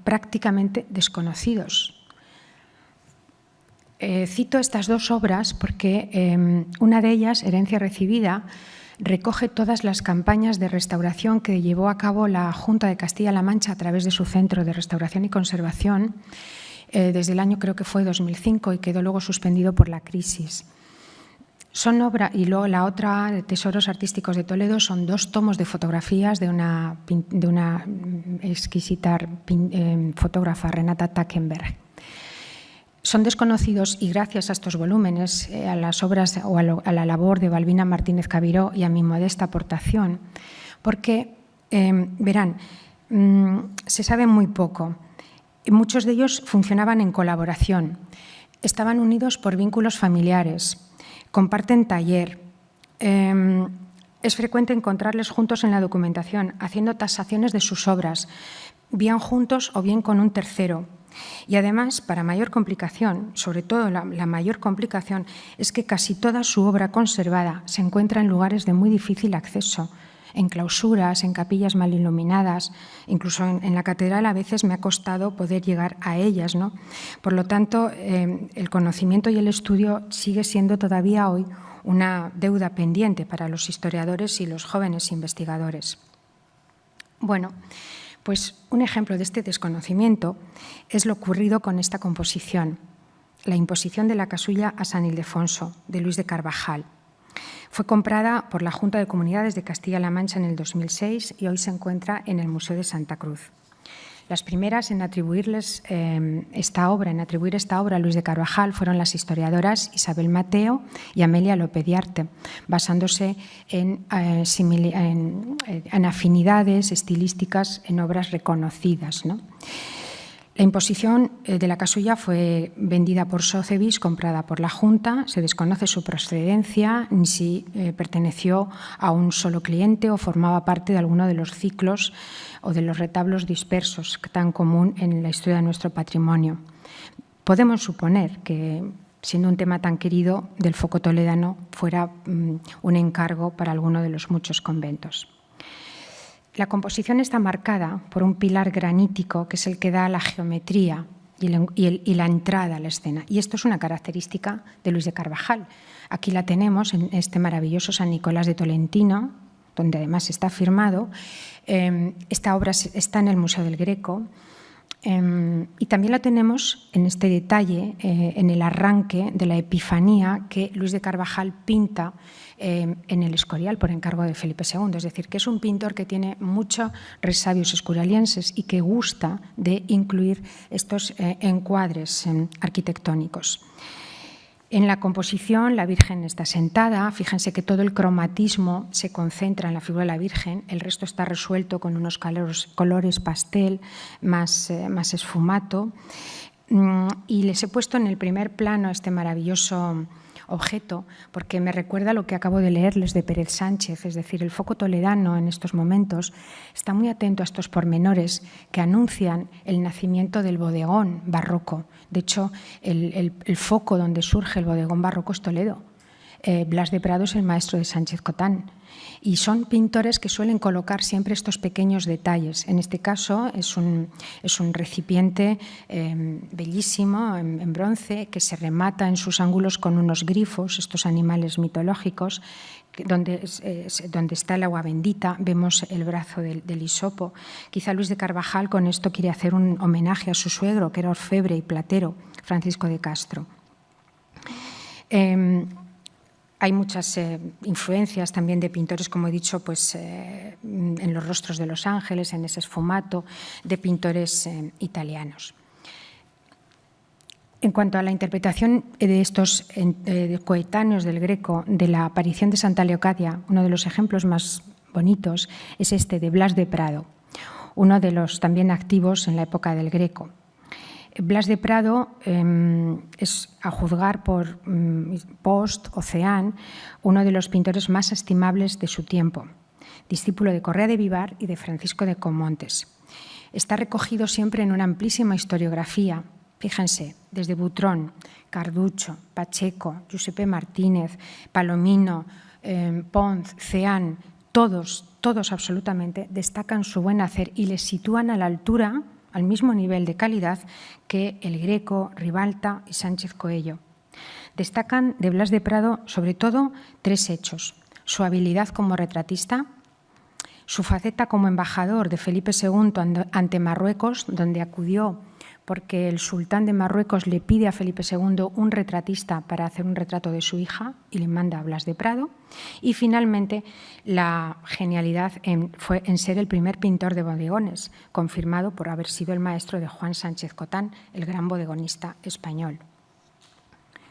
prácticamente desconocidos. Cito estas dos obras porque una de ellas, Herencia recibida, recoge todas las campañas de restauración que llevó a cabo la Junta de Castilla-La Mancha a través de su Centro de Restauración y Conservación desde el año, creo que fue 2005, y quedó luego suspendido por la crisis. Son obra, y luego la otra, de Tesoros Artísticos de Toledo, son 2 tomos de fotografías de una exquisita fotógrafa, Renata Tackenberg. Son desconocidos y gracias a estos volúmenes, a las obras o a la labor de Balbina Martínez Cabiró y a mi modesta aportación, porque, verán, se sabe muy poco. Muchos de ellos funcionaban en colaboración, estaban unidos por vínculos familiares, comparten taller. Es frecuente encontrarles juntos en la documentación, haciendo tasaciones de sus obras, bien juntos o bien con un tercero. Y además, para mayor complicación, sobre todo la mayor complicación, es que casi toda su obra conservada se encuentra en lugares de muy difícil acceso, en clausuras, en capillas mal iluminadas, incluso en la catedral a veces me ha costado poder llegar a ellas, ¿no? Por lo tanto, el conocimiento y el estudio sigue siendo todavía hoy una deuda pendiente para los historiadores y los jóvenes investigadores. Bueno, pues un ejemplo de este desconocimiento es lo ocurrido con esta composición, la imposición de la casulla a San Ildefonso, de Luis de Carvajal. Fue comprada por la Junta de Comunidades de Castilla-La Mancha en el 2006 y hoy se encuentra en el Museo de Santa Cruz. Las primeras en atribuir esta obra a Luis de Carvajal fueron las historiadoras Isabel Mateo y Amelia Lopediarte, basándose en afinidades estilísticas en obras reconocidas, ¿no? La imposición de la casulla fue vendida por Sotheby's, comprada por la Junta. Se desconoce su procedencia, ni si perteneció a un solo cliente o formaba parte de alguno de los ciclos o de los retablos dispersos tan común en la historia de nuestro patrimonio. Podemos suponer que, siendo un tema tan querido, del foco toledano fuera un encargo para alguno de los muchos conventos. La composición está marcada por un pilar granítico que es el que da la geometría y la entrada a la escena. Y esto es una característica de Luis de Carvajal. Aquí la tenemos en este maravilloso San Nicolás de Tolentino, donde además está firmado. Esta obra está en el Museo del Greco. Y también la tenemos en este detalle, en el arranque de la Epifanía que Luis de Carvajal pinta en el Escorial por encargo de Felipe II. Es decir, que es un pintor que tiene muchos resabios escorialienses y que gusta de incluir estos encuadres arquitectónicos. En la composición, la Virgen está sentada. Fíjense que todo el cromatismo se concentra en la figura de la Virgen. El resto está resuelto con unos colores pastel más esfumato. Y les he puesto en el primer plano este maravilloso objeto porque me recuerda lo que acabo de leerles de Pérez Sánchez, es decir, el foco toledano en estos momentos está muy atento a estos pormenores que anuncian el nacimiento del bodegón barroco. De hecho, el foco donde surge el bodegón barroco es Toledo. Blas de Prado es el maestro de Sánchez Cotán. Y son pintores que suelen colocar siempre estos pequeños detalles. En este caso es un recipiente bellísimo en bronce que se remata en sus ángulos con unos grifos, estos animales mitológicos, donde está el agua bendita. Vemos el brazo del hisopo. Quizá Luis de Carvajal con esto quiere hacer un homenaje a su suegro, que era orfebre y platero, Francisco de Castro. Hay muchas influencias también de pintores, como he dicho, pues, en los rostros de los ángeles, en ese esfumato, de pintores italianos. En cuanto a la interpretación de estos coetáneos del Greco de la aparición de Santa Leocadia, uno de los ejemplos más bonitos es este de Blas de Prado, uno de los también activos en la época del Greco. Blas de Prado es, a juzgar por Post o Ceán, uno de los pintores más estimables de su tiempo, discípulo de Correa de Vivar y de Francisco de Comontes. Está recogido siempre en una amplísima historiografía Fíjense, desde Butrón, Carducho, Pacheco, Giuseppe Martínez, Palomino, Pons, Ceán, todos absolutamente destacan su buen hacer y les sitúan a la altura, al mismo nivel de calidad que El Greco, Ribalta y Sánchez Coello. Destacan de Blas de Prado, sobre todo, 3 hechos: su habilidad como retratista, su faceta como embajador de Felipe II ante Marruecos, donde acudió porque el sultán de Marruecos le pide a Felipe II un retratista para hacer un retrato de su hija y le manda a Blas de Prado. Y finalmente la genialidad fue en ser el primer pintor de bodegones, confirmado por haber sido el maestro de Juan Sánchez Cotán, el gran bodegonista español.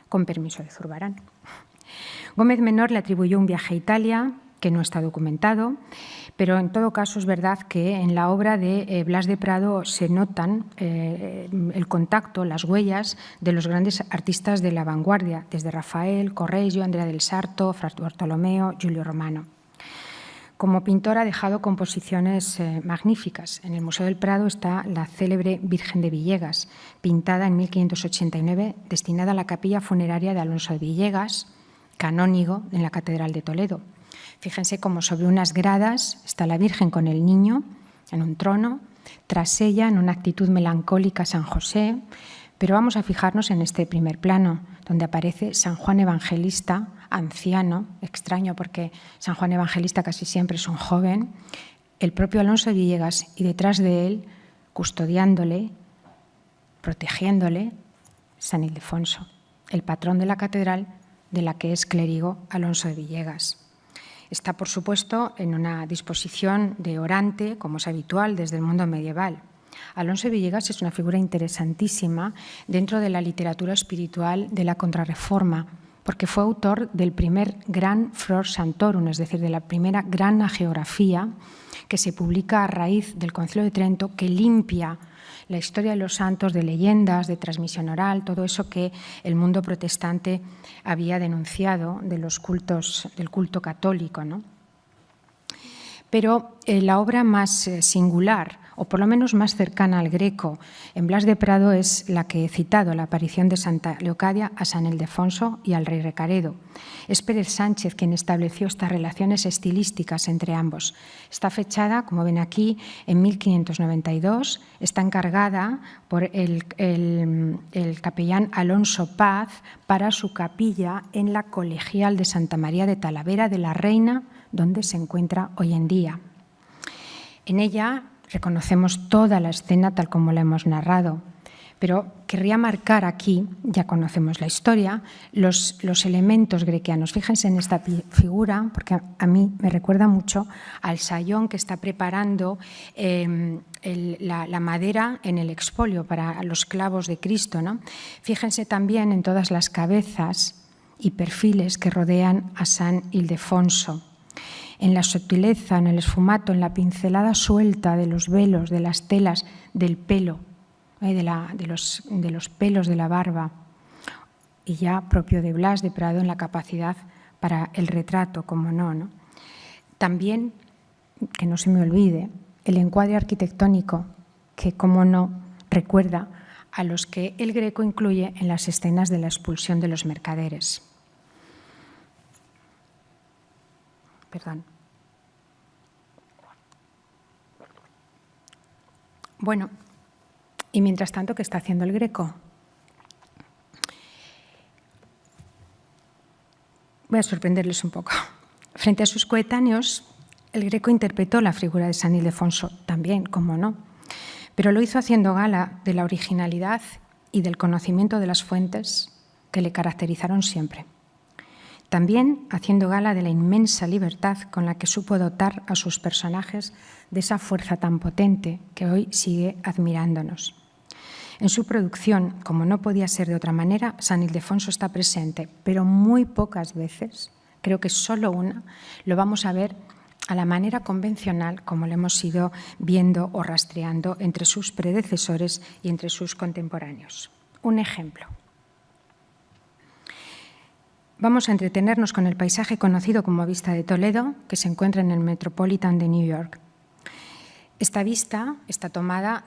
Con permiso de Zurbarán. Gómez Menor le atribuyó un viaje a Italia, que no está documentado, pero en todo caso es verdad que en la obra de Blas de Prado se notan el contacto, las huellas de los grandes artistas de la vanguardia, desde Rafael, Correggio, Andrea del Sarto, Fra Bartolomeo, Giulio Romano. Como pintor ha dejado composiciones magníficas. En el Museo del Prado está la célebre Virgen de Villegas, pintada en 1589, destinada a la capilla funeraria de Alonso de Villegas, canónigo en la Catedral de Toledo. Fíjense cómo sobre unas gradas está la Virgen con el niño en un trono, tras ella, en una actitud melancólica, San José, pero vamos a fijarnos en este primer plano, donde aparece San Juan Evangelista, anciano, extraño porque San Juan Evangelista casi siempre es un joven, el propio Alonso de Villegas y detrás de él, custodiándole, protegiéndole, San Ildefonso, el patrón de la catedral de la que es clérigo Alonso de Villegas. Está, por supuesto, en una disposición de orante, como es habitual desde el mundo medieval. Alonso de Villegas es una figura interesantísima dentro de la literatura espiritual de la Contrarreforma, porque fue autor del primer gran Flor Santorum, es decir, de la primera gran hagiografía que se publica a raíz del Concilio de Trento, que limpia la historia de los santos de leyendas, de transmisión oral, todo eso que el mundo protestante había denunciado de los cultos, del culto católico, ¿no? Pero la obra más singular, o por lo menos más cercana al Greco, en Blas de Prado es la que he citado, la aparición de Santa Leocadia a San Ildefonso y al rey Recaredo. Es Pérez Sánchez quien estableció estas relaciones estilísticas entre ambos. Está fechada, como ven aquí, en 1592. Está encargada por el capellán Alonso Paz para su capilla en la Colegial de Santa María de Talavera de la Reina, donde se encuentra hoy en día. En ella reconocemos toda la escena tal como la hemos narrado, pero querría marcar aquí, ya conocemos la historia, los elementos grequianos. Fíjense en esta figura, porque a mí me recuerda mucho al sayón que está preparando la madera en el expolio para los clavos de Cristo, ¿no? Fíjense también en todas las cabezas y perfiles que rodean a San Ildefonso. En la sutileza, en el esfumato, en la pincelada suelta de los velos, de las telas, del pelo, de los pelos de la barba, y ya propio de Blas de Prado en la capacidad para el retrato, como no. También, que no se me olvide, el encuadre arquitectónico que, como no, recuerda a los que el Greco incluye en las escenas de la expulsión de los mercaderes. Perdón. Bueno, y mientras tanto, ¿qué está haciendo el Greco? Voy a sorprenderles un poco. Frente a sus coetáneos, el Greco interpretó la figura de San Ildefonso, también, como no, pero lo hizo haciendo gala de la originalidad y del conocimiento de las fuentes que le caracterizaron siempre. También haciendo gala de la inmensa libertad con la que supo dotar a sus personajes de esa fuerza tan potente que hoy sigue admirándonos. En su producción, como no podía ser de otra manera, San Ildefonso está presente, pero muy pocas veces, creo que solo una, lo vamos a ver a la manera convencional como lo hemos ido viendo o rastreando entre sus predecesores y entre sus contemporáneos. Un ejemplo. Vamos a entretenernos con el paisaje conocido como Vista de Toledo, que se encuentra en el Metropolitan de New York. Esta vista está tomada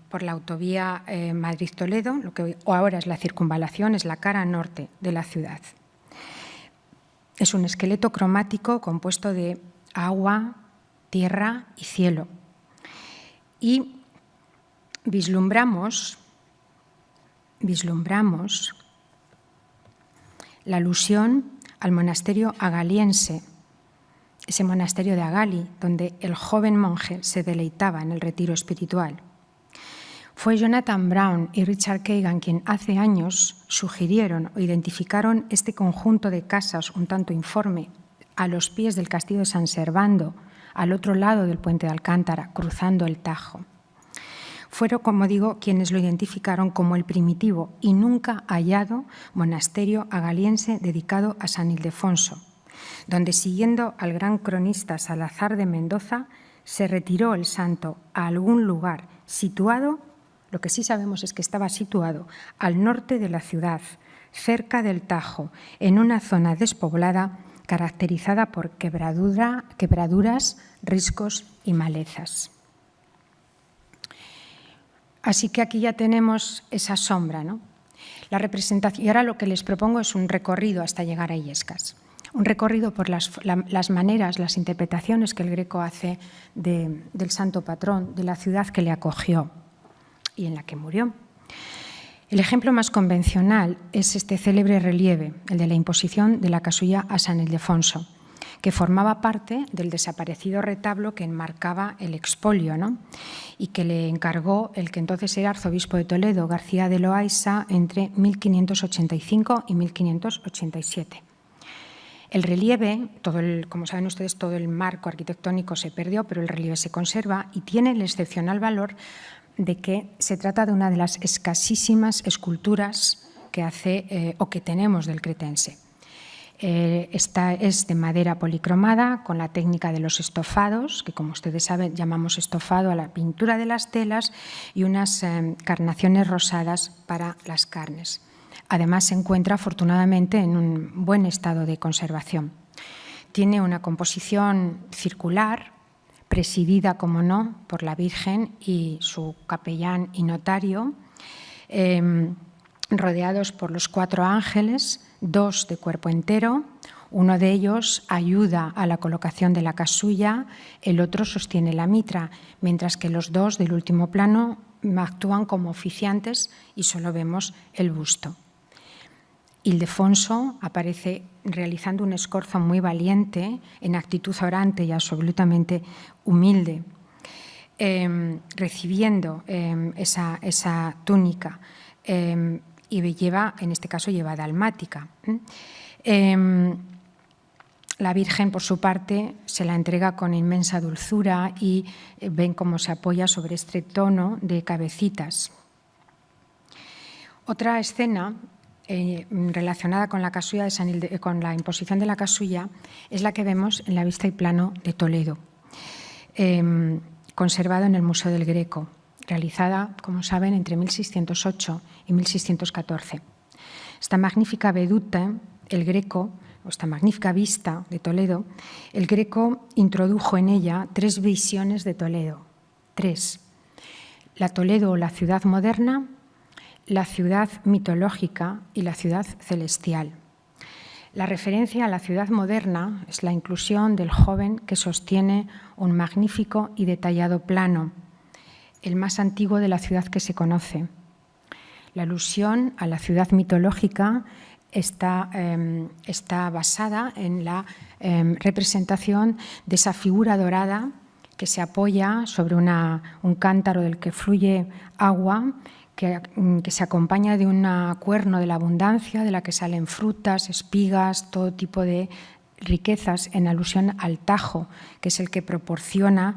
por la autovía Madrid-Toledo, lo que ahora es la circunvalación, es la cara norte de la ciudad. Es un esqueleto cromático compuesto de agua, tierra y cielo. Y vislumbramos la alusión al monasterio agaliense, ese monasterio de Agali, donde el joven monje se deleitaba en el retiro espiritual. Fue Jonathan Brown y Richard Kagan quien hace años sugirieron o identificaron este conjunto de casas un tanto informe a los pies del castillo de San Servando, al otro lado del puente de Alcántara, cruzando el Tajo. Fueron, como digo, quienes lo identificaron como el primitivo y nunca hallado monasterio agaliense dedicado a San Ildefonso, donde, siguiendo al gran cronista Salazar de Mendoza, se retiró el santo a algún lugar situado, lo que sí sabemos es que estaba situado al norte de la ciudad, cerca del Tajo, en una zona despoblada caracterizada por quebraduras, riscos y malezas. Así que aquí ya tenemos esa sombra, ¿no? La representación, y ahora lo que les propongo es un recorrido hasta llegar a Illescas. Un recorrido por las maneras, las interpretaciones que el Greco hace del santo patrón, de la ciudad que le acogió y en la que murió. El ejemplo más convencional es este célebre relieve, el de la imposición de la casulla a San Ildefonso, que formaba parte del desaparecido retablo que enmarcaba el expolio, ¿no? Y que le encargó el que entonces era arzobispo de Toledo, García de Loaysa, entre 1585 y 1587. El relieve, como saben ustedes, todo el marco arquitectónico se perdió, pero el relieve se conserva y tiene el excepcional valor de que se trata de una de las escasísimas esculturas que hace o que tenemos del cretense. Esta es de madera policromada con la técnica de los estofados, que como ustedes saben llamamos estofado a la pintura de las telas, y unas carnaciones rosadas para las carnes. Además se encuentra afortunadamente en un buen estado de conservación. Tiene una composición circular, presidida, como no, por la Virgen y su capellán y notario, rodeados por los 4 ángeles, 2 de cuerpo entero. Uno de ellos ayuda a la colocación de la casulla, el otro sostiene la mitra, mientras que los 2 del último plano actúan como oficiantes y solo vemos el busto. Ildefonso aparece realizando un escorzo muy valiente, en actitud orante y absolutamente humilde, recibiendo esa túnica y lleva, en este caso, lleva dalmática. La Virgen, por su parte, se la entrega con inmensa dulzura y ven cómo se apoya sobre este tono de cabecitas. Otra escena relacionada con la casulla con la imposición de la casulla es la que vemos en la vista y plano de Toledo, conservado en el Museo del Greco, realizada, como saben, entre 1608 y 1614. Esta magnífica veduta, el Greco, o esta magnífica vista de Toledo, el Greco introdujo en ella 3 visiones de Toledo. 3. La Toledo o la ciudad moderna, la ciudad mitológica y la ciudad celestial. La referencia a la ciudad moderna es la inclusión del joven que sostiene un magnífico y detallado plano, el más antiguo de la ciudad que se conoce. La alusión a la ciudad mitológica está basada en la representación de esa figura dorada que se apoya sobre un cántaro del que fluye agua, que se acompaña de un cuerno de la abundancia, de la que salen frutas, espigas, todo tipo de riquezas, en alusión al Tajo, que es el que proporciona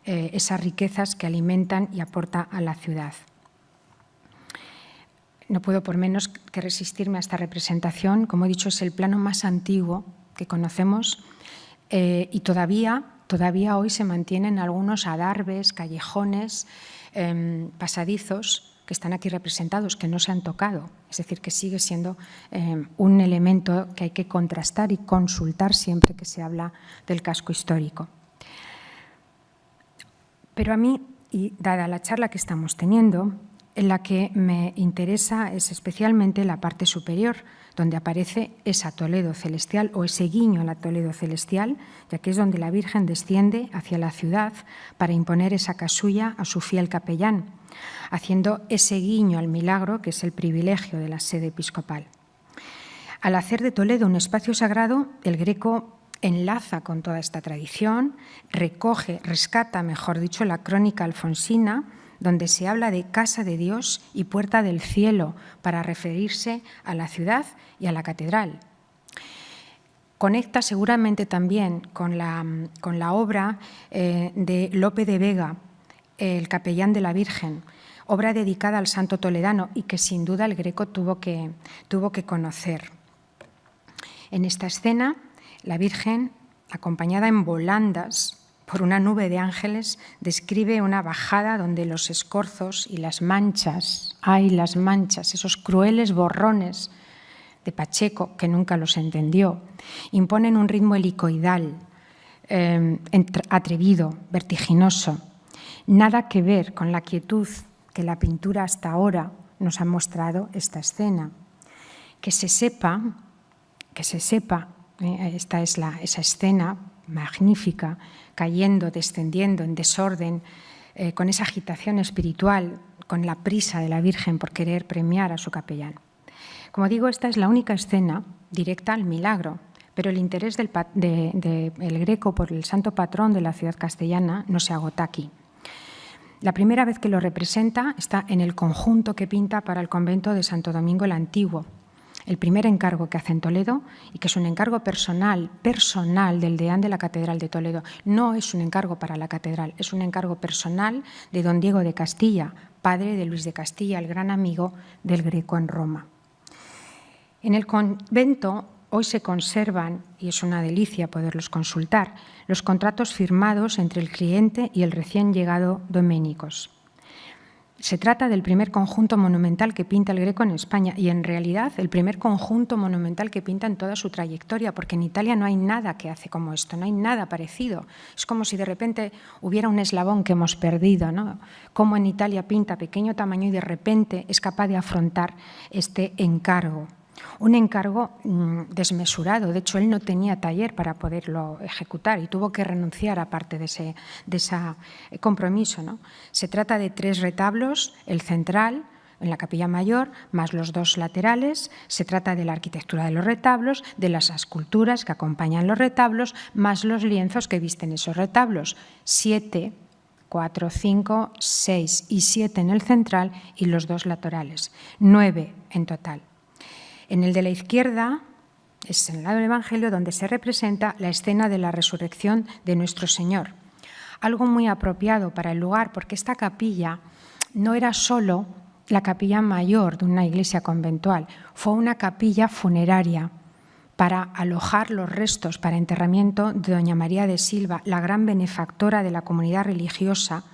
esas riquezas que alimentan y aporta a la ciudad. No puedo por menos que resistirme a esta representación. Como he dicho, es el plano más antiguo que conocemos y todavía hoy se mantienen algunos adarves, callejones, pasadizos que están aquí representados, que no se han tocado. Es decir, que sigue siendo un elemento que hay que contrastar y consultar siempre que se habla del casco histórico. Pero a mí, y dada la charla que estamos teniendo, en la que me interesa es especialmente la parte superior, donde aparece esa Toledo celestial o ese guiño a la Toledo celestial, ya que es donde la Virgen desciende hacia la ciudad para imponer esa casulla a su fiel capellán, haciendo ese guiño al milagro que es el privilegio de la sede episcopal. Al hacer de Toledo un espacio sagrado, el Greco enlaza con toda esta tradición, rescata, mejor dicho, la crónica alfonsina, donde se habla de casa de Dios y puerta del cielo para referirse a la ciudad y a la catedral. Conecta seguramente también con la obra de Lope de Vega, el capellán de la Virgen, obra dedicada al santo toledano y que sin duda el Greco tuvo que conocer. En esta escena, la Virgen, acompañada en volandas por una nube de ángeles, describe una bajada donde los escorzos y las manchas, las manchas, esos crueles borrones de Pacheco, que nunca los entendió, imponen un ritmo helicoidal, atrevido, vertiginoso. Nada que ver con la quietud que la pintura hasta ahora nos ha mostrado esta escena. Que se sepa, esta es esa escena magnífica, cayendo, descendiendo en desorden, con esa agitación espiritual, con la prisa de la Virgen por querer premiar a su capellán. Como digo, esta es la única escena directa al milagro, pero el interés del Greco por el santo patrón de la ciudad castellana no se agota aquí. La primera vez que lo representa está en el conjunto que pinta para el convento de Santo Domingo el Antiguo, el primer encargo que hace en Toledo y que es un encargo personal del deán de la Catedral de Toledo. No es un encargo para la catedral, es un encargo personal de don Diego de Castilla, padre de Luis de Castilla, el gran amigo del Greco en Roma. En el convento hoy se conservan, y es una delicia poderlos consultar, los contratos firmados entre el cliente y el recién llegado doménicos. Se trata del primer conjunto monumental que pinta el Greco en España y, en realidad, el primer conjunto monumental que pinta en toda su trayectoria, porque en Italia no hay nada que hace como esto, no hay nada parecido. Es como si de repente hubiera un eslabón que hemos perdido, ¿no? Como en Italia pinta pequeño tamaño y de repente es capaz de afrontar este encargo. Un encargo desmesurado. De hecho, él no tenía taller para poderlo ejecutar y tuvo que renunciar a parte de ese compromiso, ¿no? Se trata de 3 retablos, el central, en la capilla mayor, más los 2 laterales. Se trata de la arquitectura de los retablos, de las esculturas que acompañan los retablos, más los lienzos que visten esos retablos. 7, 4, 5, 6 y 7 en el central y los 2 laterales. 9 en total. En el de la izquierda es en el lado del Evangelio donde se representa la escena de la resurrección de nuestro Señor. Algo muy apropiado para el lugar, porque esta capilla no era solo la capilla mayor de una iglesia conventual, fue una capilla funeraria para alojar los restos para enterramiento de doña María de Silva, la gran benefactora de la comunidad religiosa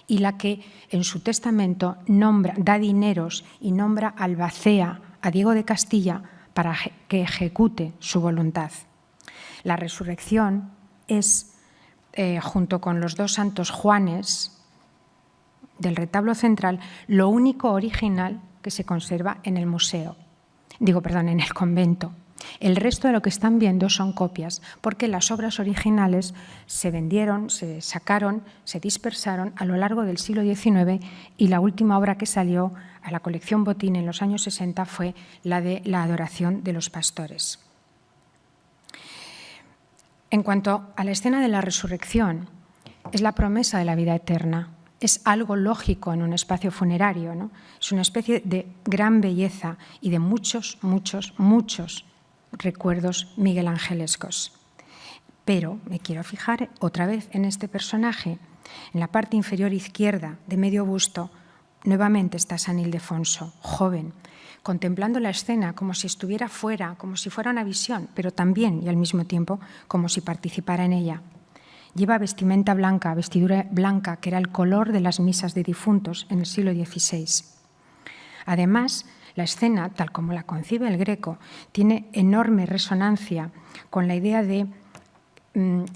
y la que en su testamento da dineros y nombra albacea a Diego de Castilla para que ejecute su voluntad. La resurrección es, junto con los 2 santos Juanes del retablo central, lo único original que se conserva en el museo, en el convento. El resto de lo que están viendo son copias, porque las obras originales se vendieron, se sacaron, se dispersaron a lo largo del siglo XIX y la última obra que salió a la colección Botín en los años 60 fue la de la adoración de los pastores. En cuanto a la escena de la resurrección, es la promesa de la vida eterna. Es algo lógico en un espacio funerario, ¿no? Es una especie de gran belleza y de muchos recuerdos miguelangelescos. Pero me quiero fijar otra vez en este personaje. En la parte inferior izquierda, de medio busto, nuevamente está San Ildefonso, joven, contemplando la escena como si estuviera fuera, como si fuera una visión, pero también y al mismo tiempo como si participara en ella. Lleva vestimenta blanca, vestidura blanca, que era el color de las misas de difuntos en el siglo XVI. Además, la escena, tal como la concibe el Greco, tiene enorme resonancia con la idea de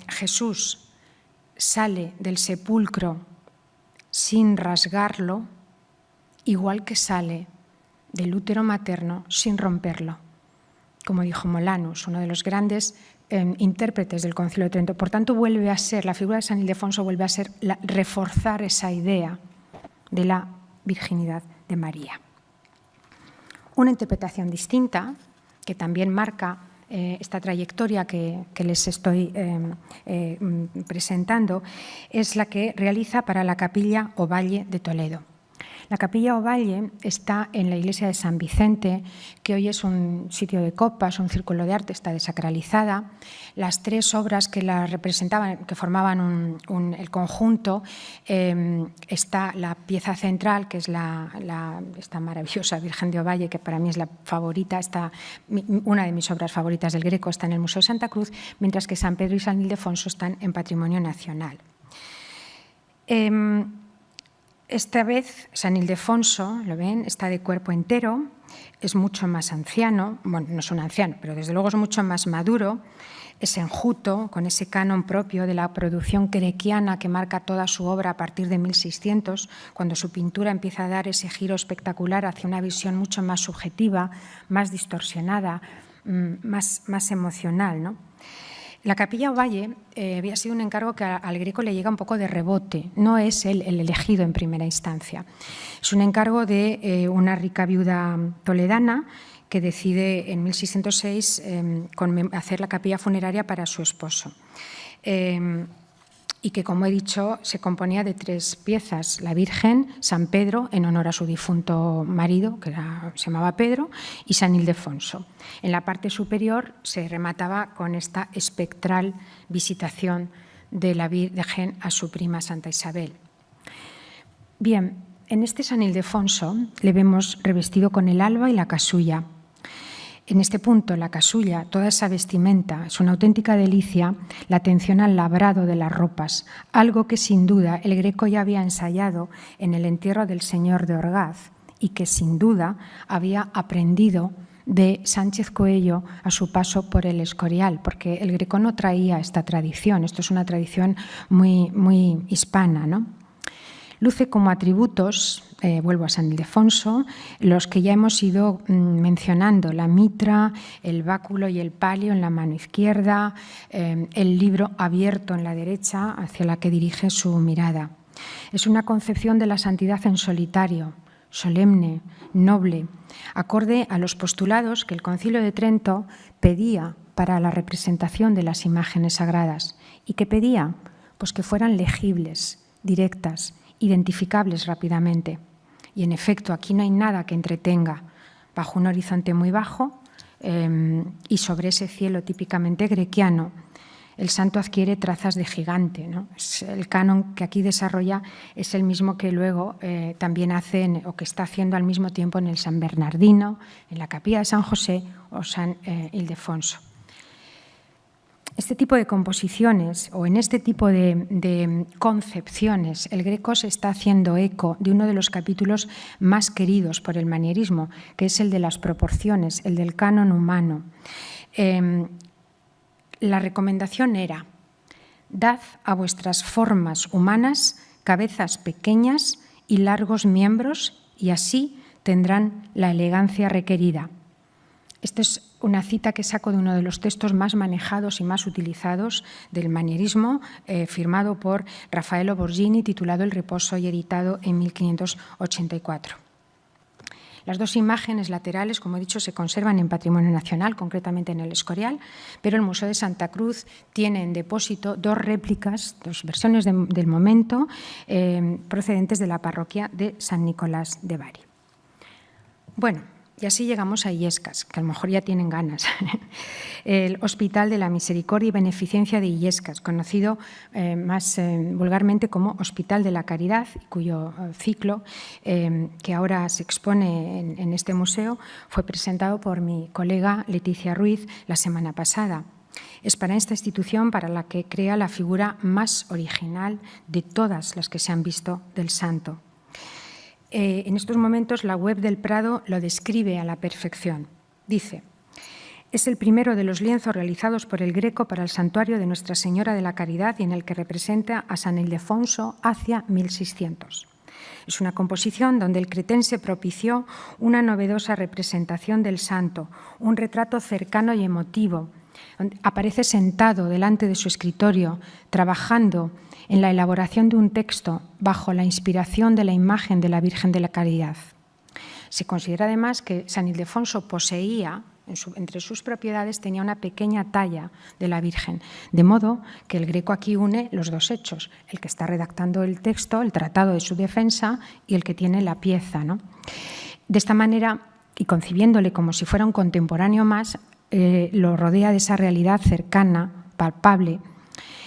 Jesús sale del sepulcro sin rasgarlo, igual que sale del útero materno sin romperlo, como dijo Molanus, uno de los grandes intérpretes del Concilio de Trento. Por tanto, vuelve a ser, la figura de San Ildefonso vuelve a ser reforzar esa idea de la virginidad de María. Una interpretación distinta, que también marca esta trayectoria que les estoy presentando, es la que realiza para la Capilla Ovalle de Toledo. La Capilla Ovalle está en la iglesia de San Vicente, que hoy es un sitio de copas, un círculo de arte, está desacralizada. Las tres obras que la representaban, que formaban el conjunto, está la pieza central, que es esta maravillosa Virgen de Ovalle, que para mí es la favorita, una de mis obras favoritas del Greco, está en el Museo de Santa Cruz, mientras que San Pedro y San Ildefonso están en Patrimonio Nacional. Esta vez San Ildefonso, lo ven, está de cuerpo entero, es mucho más anciano, bueno, no es un anciano, pero desde luego es mucho más maduro, es enjuto, con ese canon propio de la producción crequiana que marca toda su obra a partir de 1600, cuando su pintura empieza a dar ese giro espectacular hacia una visión mucho más subjetiva, más distorsionada, más emocional, ¿no? La Capilla Ovalle había sido un encargo que al Greco le llega un poco de rebote, no es él el elegido en primera instancia. Es un encargo de una rica viuda toledana que decide en 1606 hacer la capilla funeraria para su esposo. Y que, como he dicho, se componía de tres piezas: la Virgen, San Pedro, en honor a su difunto marido, que se llamaba Pedro, y San Ildefonso. En la parte superior se remataba con esta espectral visitación de la Virgen a su prima Santa Isabel. Bien, en este San Ildefonso le vemos revestido con el alba y la casulla. En este punto, la casulla, toda esa vestimenta, es una auténtica delicia, la atención al labrado de las ropas, algo que sin duda el Greco ya había ensayado en el entierro del señor de Orgaz y que sin duda había aprendido de Sánchez Coello a su paso por el Escorial, porque el Greco no traía esta tradición, esto es una tradición muy hispana, ¿no? Luce como atributos, vuelvo a San Ildefonso, los que ya hemos ido mencionando: la mitra, el báculo y el palio en la mano izquierda, el libro abierto en la derecha hacia la que dirige su mirada. Es una concepción de la santidad en solitario, solemne, noble, acorde a los postulados que el Concilio de Trento pedía para la representación de las imágenes sagradas. ¿Y qué pedía? Pues que fueran legibles, directas, identificables rápidamente. Y en efecto, aquí no hay nada que entretenga. Bajo un horizonte muy bajo y sobre ese cielo típicamente grequiano, el santo adquiere trazas de gigante, ¿no? El canon que aquí desarrolla es el mismo que luego también hace, o que está haciendo al mismo tiempo, en el San Bernardino, en la Capilla de San José o San Ildefonso. Este tipo de composiciones, o en este tipo de concepciones, el Greco se está haciendo eco de uno de los capítulos más queridos por el manierismo, que es el de las proporciones, el del canon humano. La recomendación era: dad a vuestras formas humanas cabezas pequeñas y largos miembros, y así tendrán la elegancia requerida. Esta es una cita que saco de uno de los textos más manejados y más utilizados del manierismo, firmado por Raffaello Borghini, titulado El reposo y editado en 1584. Las dos imágenes laterales, como he dicho, se conservan en Patrimonio Nacional, concretamente en el Escorial, pero el Museo de Santa Cruz tiene en depósito dos réplicas, dos versiones del momento, procedentes de la parroquia de San Nicolás de Bari. Bueno, y así llegamos a Illescas, que a lo mejor ya tienen ganas. El Hospital de la Misericordia y Beneficencia de Illescas, conocido más vulgarmente como Hospital de la Caridad, cuyo ciclo, que ahora se expone en este museo, fue presentado por mi colega Leticia Ruiz la semana pasada. Es para esta institución para la que crea la figura más original de todas las que se han visto del santo. En estos momentos la web del Prado lo describe a la perfección. Dice: Es el primero de los lienzos realizados por el Greco para el santuario de Nuestra Señora de la Caridad y en el que representa a San Ildefonso hacia 1600. Es una composición donde el cretense propició una novedosa representación del santo, un retrato cercano y emotivo. Aparece sentado delante de su escritorio, trabajando en la elaboración de un texto bajo la inspiración de la imagen de la Virgen de la Caridad. Se considera además que San Ildefonso poseía, entre sus propiedades, tenía una pequeña talla de la Virgen, de modo que el Greco aquí une los dos hechos, el que está redactando el texto, el tratado de su defensa, y el que tiene la pieza, ¿no? De esta manera, y concibiéndole como si fuera un contemporáneo más, lo rodea de esa realidad cercana, palpable.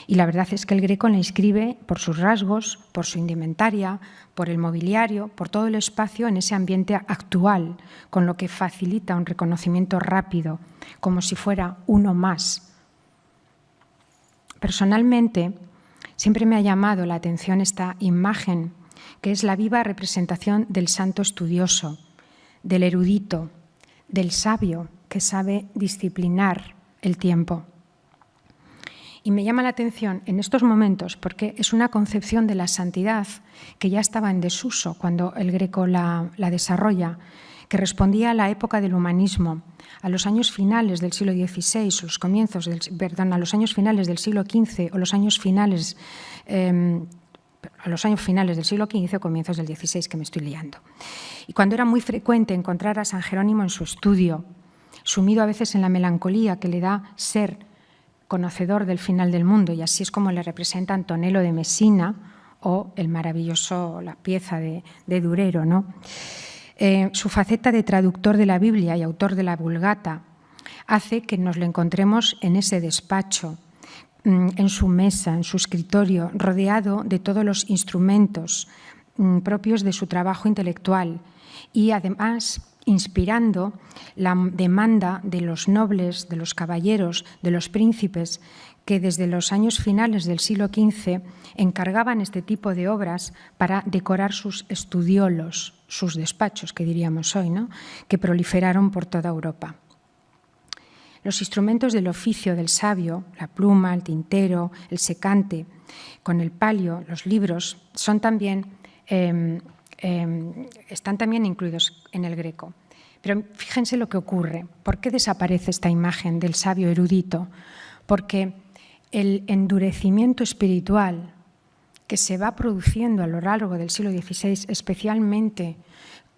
Y la verdad es que el Greco la inscribe por sus rasgos, por su indumentaria, por el mobiliario, por todo el espacio en ese ambiente actual, con lo que facilita un reconocimiento rápido, como si fuera uno más. Personalmente, siempre me ha llamado la atención esta imagen, que es la viva representación del santo estudioso, del erudito, del sabio que sabe disciplinar el tiempo. Y me llama la atención en estos momentos porque es una concepción de la santidad que ya estaba en desuso cuando el Greco la desarrolla, que respondía a la época del humanismo, a los años finales del siglo XVI, a los años finales del siglo XV o los años finales del siglo XV o comienzos del XVI, que me estoy liando. Y cuando era muy frecuente encontrar a San Jerónimo en su estudio, sumido a veces en la melancolía que le da ser conocedor del final del mundo, y así es como le representa Antonello de Messina o la pieza de Durero, ¿no? Su faceta de traductor de la Biblia y autor de la Vulgata hace que nos lo encontremos en ese despacho, en su mesa, en su escritorio, rodeado de todos los instrumentos propios de su trabajo intelectual y además inspirando la demanda de los nobles, de los caballeros, de los príncipes, que desde los años finales del siglo XV encargaban este tipo de obras para decorar sus estudiolos, sus despachos, que diríamos hoy, ¿no?, que proliferaron por toda Europa. Los instrumentos del oficio del sabio, la pluma, el tintero, el secante, con el palio, los libros, están también incluidos en el Greco. Pero fíjense lo que ocurre. ¿Por qué desaparece esta imagen del sabio erudito? Porque el endurecimiento espiritual que se va produciendo a lo largo del siglo XVI, especialmente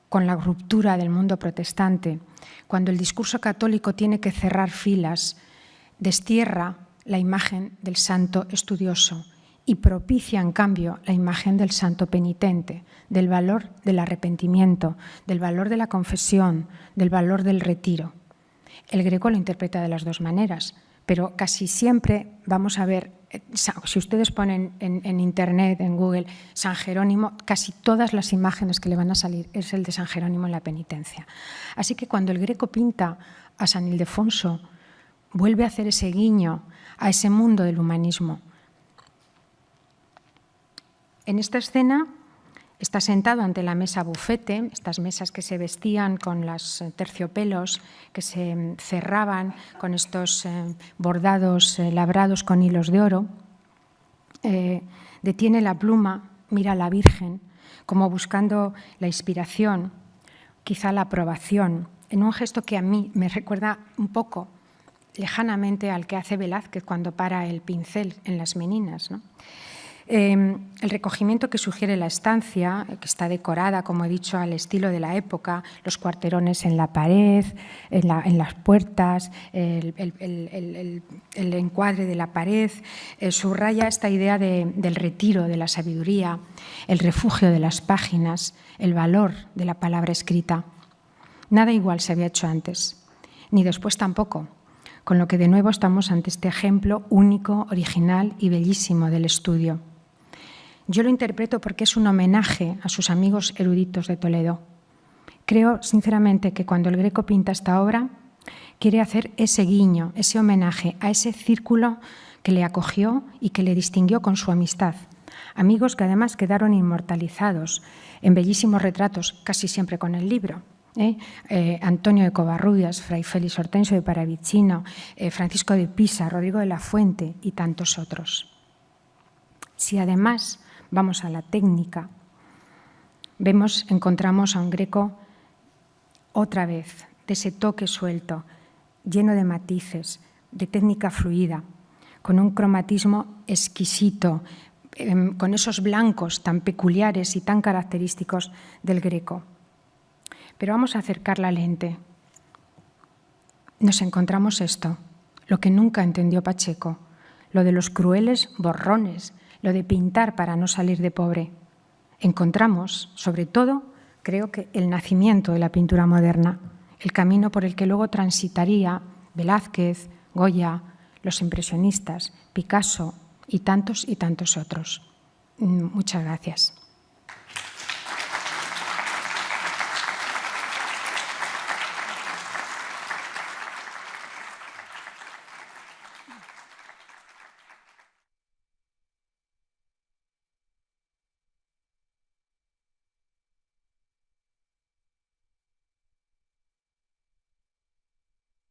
con la ruptura del mundo protestante, cuando el discurso católico tiene que cerrar filas, destierra la imagen del santo estudioso y propicia, en cambio, la imagen del santo penitente, del valor del arrepentimiento, del valor de la confesión, del valor del retiro. El Greco lo interpreta de las dos maneras, pero casi siempre vamos a ver, si ustedes ponen en Internet, en Google, San Jerónimo, casi todas las imágenes que le van a salir es el de San Jerónimo en la penitencia. Así que cuando el Greco pinta a San Ildefonso, vuelve a hacer ese guiño a ese mundo del humanismo. En esta escena está sentado ante la mesa bufete, estas mesas que se vestían con los terciopelos, que se cerraban con estos bordados labrados con hilos de oro. Detiene la pluma, mira a la Virgen, como buscando la inspiración, quizá la aprobación, en un gesto que a mí me recuerda un poco lejanamente al que hace Velázquez cuando para el pincel en las Meninas, ¿no? El recogimiento que sugiere la estancia, que está decorada, como he dicho, al estilo de la época, los cuarterones en la pared, en las puertas, el encuadre de la pared, subraya esta idea del retiro, de la sabiduría, el refugio de las páginas, el valor de la palabra escrita. Nada igual se había hecho antes, ni después tampoco, con lo que de nuevo estamos ante este ejemplo único, original y bellísimo del estudio. Yo lo interpreto porque es un homenaje a sus amigos eruditos de Toledo. Creo, sinceramente, que cuando el Greco pinta esta obra, quiere hacer ese guiño, ese homenaje a ese círculo que le acogió y que le distinguió con su amistad. Amigos que además quedaron inmortalizados en bellísimos retratos, casi siempre con el libro. Antonio de Covarrubias, Fray Félix Hortensio de Paravicino, Francisco de Pisa, Rodrigo de la Fuente y tantos otros. Si además vamos a la técnica, encontramos a un Greco otra vez, de ese toque suelto, lleno de matices, de técnica fluida, con un cromatismo exquisito, con esos blancos tan peculiares y tan característicos del Greco. Pero vamos a acercar la lente. Nos encontramos esto, lo que nunca entendió Pacheco, lo de los crueles borrones, lo de pintar para no salir de pobre. Encontramos, sobre todo, creo que el nacimiento de la pintura moderna, el camino por el que luego transitaría Velázquez, Goya, los impresionistas, Picasso y tantos otros. Muchas gracias.